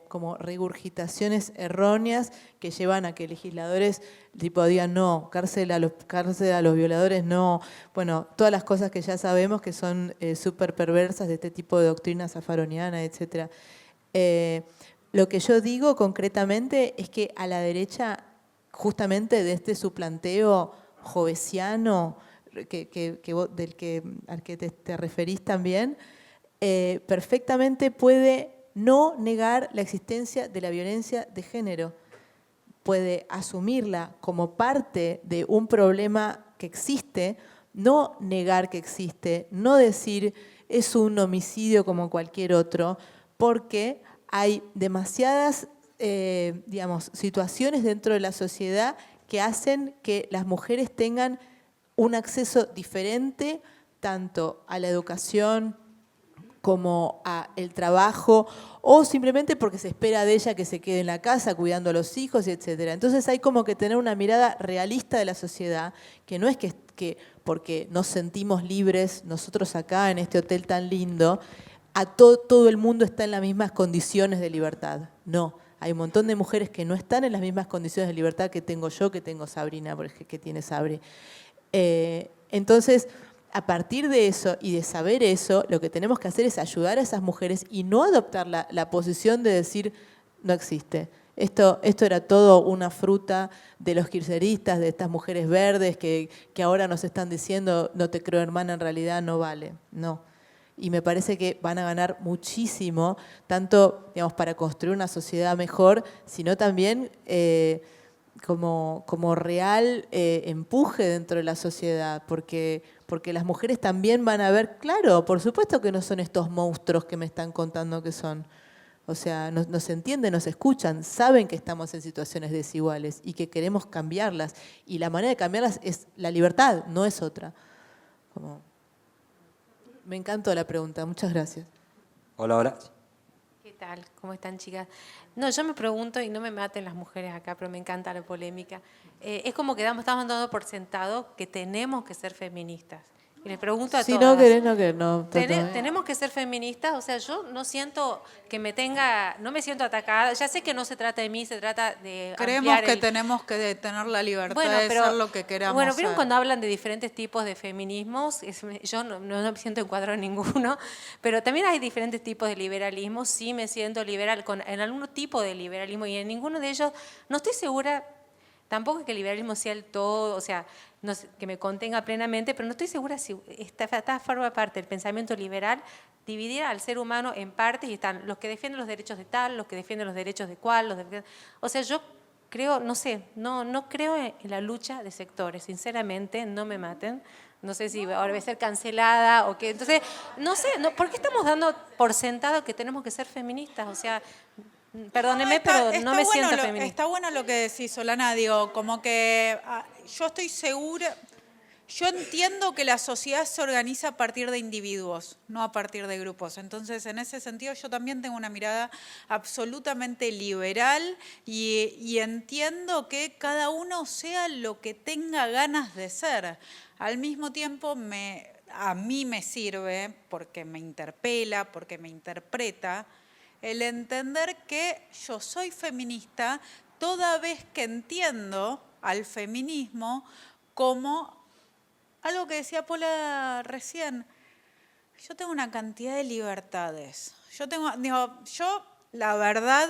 como regurgitaciones erróneas que llevan a que legisladores digan no, cárcel a los violadores no. Bueno, todas las cosas que ya sabemos que son súper perversas de este tipo de doctrina zafaroniana, etc. Lo que yo digo concretamente es que a la derecha, justamente desde su planteo jovesiano, al que te referís también, perfectamente puede no negar la existencia de la violencia de género, puede asumirla como parte de un problema que existe, no negar que existe, no decir es un homicidio como cualquier otro, porque hay demasiadas situaciones dentro de la sociedad que hacen que las mujeres tengan un acceso diferente tanto a la educación como al trabajo, o simplemente porque se espera de ella que se quede en la casa cuidando a los hijos, etc. Entonces hay como que tener una mirada realista de la sociedad, que no es que porque nos sentimos libres, nosotros acá en este hotel tan lindo, todo el mundo está en las mismas condiciones de libertad. No, hay un montón de mujeres que no están en las mismas condiciones de libertad que tengo yo, que tengo Sabrina, por ejemplo, que tiene Sabri. Entonces, a partir de eso y de saber eso, lo que tenemos que hacer es ayudar a esas mujeres y no adoptar la posición de decir no existe. Esto era todo una fruta de los kirchneristas, de estas mujeres verdes que ahora nos están diciendo no te creo hermana, en realidad no vale. No. Y me parece que van a ganar muchísimo, tanto para construir una sociedad mejor, sino también como real empuje dentro de la sociedad, porque las mujeres también van a ver, claro, por supuesto que no son estos monstruos que me están contando que son. O sea, nos entienden, nos escuchan, saben que estamos en situaciones desiguales y que queremos cambiarlas. Y la manera de cambiarlas es la libertad, no es otra. Me encantó la pregunta, muchas gracias. Hola, hola. ¿Qué tal? ¿Cómo están, chicas? No, yo me pregunto, y no me maten las mujeres acá, pero me encanta la polémica. Es como que estamos dando por sentado que tenemos que ser feministas. Y les pregunto a todas. Si no querés, no querés. No, ¿Tenemos que ser feministas? O sea, yo no siento que no me siento atacada. Ya sé que no se trata de mí, se trata de Creemos que tenemos que tener la libertad de ser lo que queramos Bueno, ser. ¿vieron cuando hablan de diferentes tipos de feminismos? Yo no me siento encuadrado en ninguno, pero también hay diferentes tipos de liberalismo. Sí me siento liberal en algún tipo de liberalismo y en ninguno de ellos no estoy segura. Tampoco es que el liberalismo sea el todo, o sea, no sé, que me contenga plenamente, pero no estoy segura si esta forma parte del pensamiento liberal dividir al ser humano en partes y están los que defienden los derechos de tal, los que defienden los derechos de cual. O sea, yo creo, no sé, no creo en la lucha de sectores, sinceramente, no me maten. No sé si ahora voy a ser cancelada o qué. Entonces, no sé, ¿por qué estamos dando por sentado que tenemos que ser feministas? O sea, perdóneme, pero no me siento feminista. Está bueno lo que decís, Solana. Digo, como que yo estoy segura, yo entiendo que la sociedad se organiza a partir de individuos, no a partir de grupos. Entonces, en ese sentido, yo también tengo una mirada absolutamente liberal y entiendo que cada uno sea lo que tenga ganas de ser. Al mismo tiempo, a mí me sirve, porque me interpela, porque me interpreta, el entender que yo soy feminista toda vez que entiendo al feminismo como algo que decía Paula recién. Yo tengo una cantidad de libertades. Yo la verdad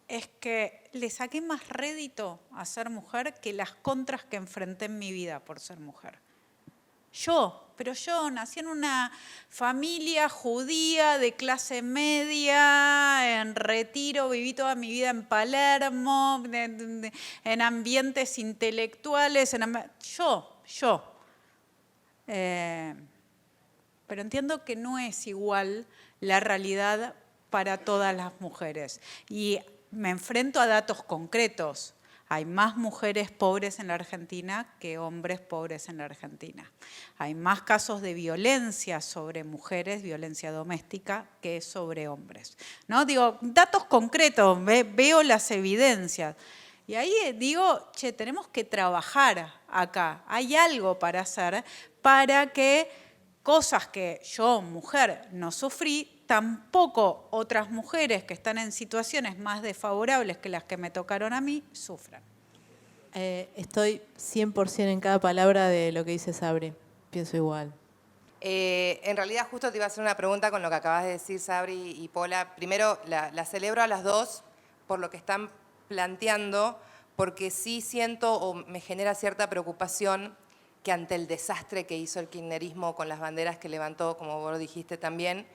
es que le saqué más rédito a ser mujer que las contras que enfrenté en mi vida por ser mujer. Pero yo nací en una familia judía de clase media, en retiro, viví toda mi vida en Palermo, en ambientes intelectuales, pero entiendo que no es igual la realidad para todas las mujeres. Y me enfrento a datos concretos. Hay más mujeres pobres en la Argentina que hombres pobres en la Argentina. Hay más casos de violencia sobre mujeres, violencia doméstica, que sobre hombres. ¿No? Digo, datos concretos, veo las evidencias. Y ahí digo, tenemos que trabajar acá. Hay algo para hacer para que cosas que yo, mujer, no sufrí, tampoco otras mujeres que están en situaciones más desfavorables que las que me tocaron a mí, sufran. Estoy 100% en cada palabra de lo que dice Sabri. Pienso igual. En realidad justo te iba a hacer una pregunta con lo que acabas de decir, Sabri y Paula. Primero, la celebro a las dos por lo que están planteando, porque sí siento o me genera cierta preocupación que ante el desastre que hizo el kirchnerismo con las banderas que levantó, como vos dijiste también,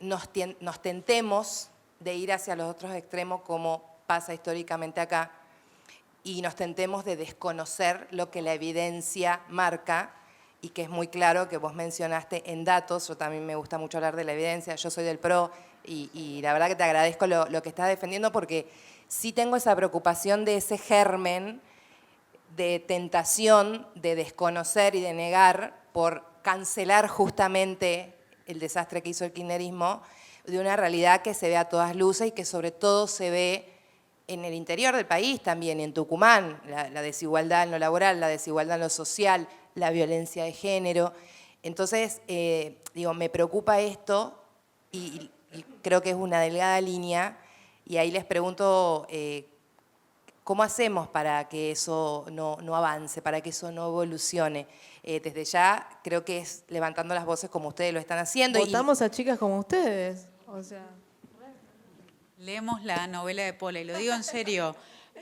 nos tentemos de ir hacia los otros extremos como pasa históricamente acá y nos tentemos de desconocer lo que la evidencia marca y que es muy claro que vos mencionaste en datos. Yo también me gusta mucho hablar de la evidencia, yo soy del PRO y la verdad que te agradezco lo que estás defendiendo porque sí tengo esa preocupación de ese germen de tentación de desconocer y de negar por cancelar justamente el desastre que hizo el kirchnerismo, de una realidad que se ve a todas luces y que sobre todo se ve en el interior del país también, en Tucumán, la desigualdad en lo laboral, la desigualdad en lo social, la violencia de género. Entonces, digo, me preocupa esto y creo que es una delgada línea y ahí les pregunto ¿cómo hacemos para que eso no avance, para que eso no evolucione? Desde ya creo que es levantando las voces como ustedes lo están haciendo. Votamos a chicas como ustedes. O sea, leemos la novela de Pola, y lo digo en serio,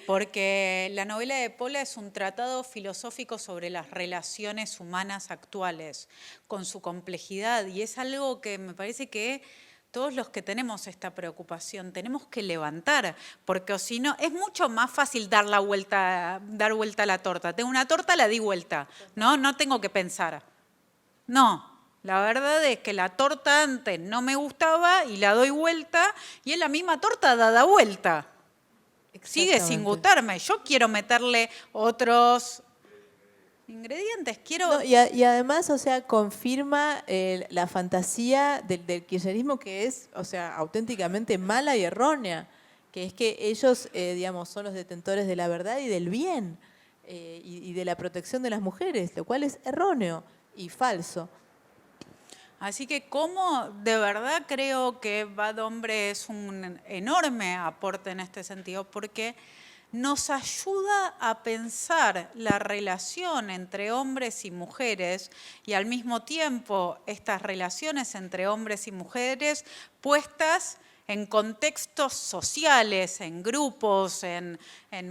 porque la novela de Pola es un tratado filosófico sobre las relaciones humanas actuales, con su complejidad, y es algo que me parece que todos los que tenemos esta preocupación tenemos que levantar, porque si no, es mucho más fácil dar vuelta a la torta. Tengo una torta, la di vuelta, no tengo que pensar. No, la verdad es que la torta antes no me gustaba y la doy vuelta y es la misma torta dada vuelta. Sigue sin gustarme. Yo quiero meterle otros ingredientes. No, y además, o sea, confirma la fantasía del kirchnerismo que es, o sea, auténticamente mala y errónea, que es que ellos, digamos, son los detentores de la verdad y del bien y de la protección de las mujeres, lo cual es erróneo y falso. Así que como de verdad creo que Bad Hombre es un enorme aporte en este sentido, porque nos ayuda a pensar la relación entre hombres y mujeres y al mismo tiempo estas relaciones entre hombres y mujeres puestas en contextos sociales, en grupos, en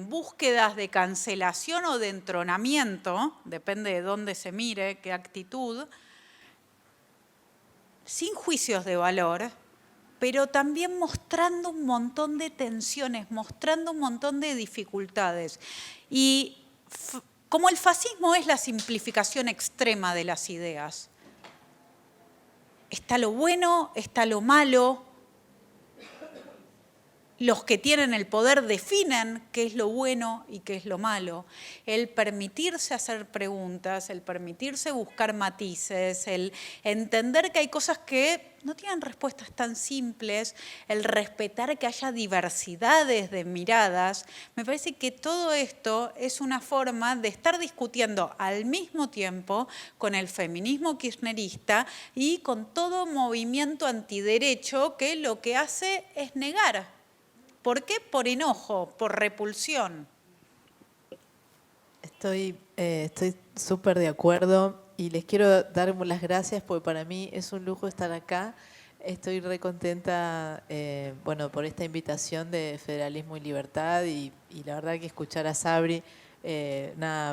búsquedas de cancelación o de entronamiento, depende de dónde se mire, qué actitud, sin juicios de valor, pero también mostrando un montón de tensiones, mostrando un montón de dificultades. Y como el fascismo es la simplificación extrema de las ideas, está lo bueno, está lo malo. Los que tienen el poder definen qué es lo bueno y qué es lo malo. El permitirse hacer preguntas, el permitirse buscar matices, el entender que hay cosas que no tienen respuestas tan simples, el respetar que haya diversidades de miradas. Me parece que todo esto es una forma de estar discutiendo al mismo tiempo con el feminismo kirchnerista y con todo movimiento antiderecho que lo que hace es negar. ¿Por qué? Por enojo, por repulsión. Estoy súper de acuerdo y les quiero dar las gracias porque para mí es un lujo estar acá. Estoy re contenta bueno, por esta invitación de Federalismo y Libertad y la verdad que escuchar a Sabri,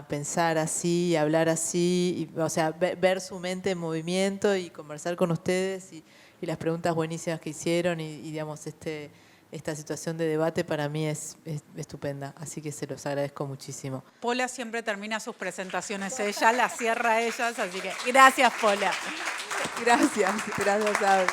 pensar así, hablar así, o sea, ver su mente en movimiento y conversar con ustedes y las preguntas buenísimas que hicieron y digamos, esta situación de debate para mí es estupenda, así que se los agradezco muchísimo. Pola siempre termina sus presentaciones ella, las cierra ellas, así que gracias, Pola. Gracias, Sabri.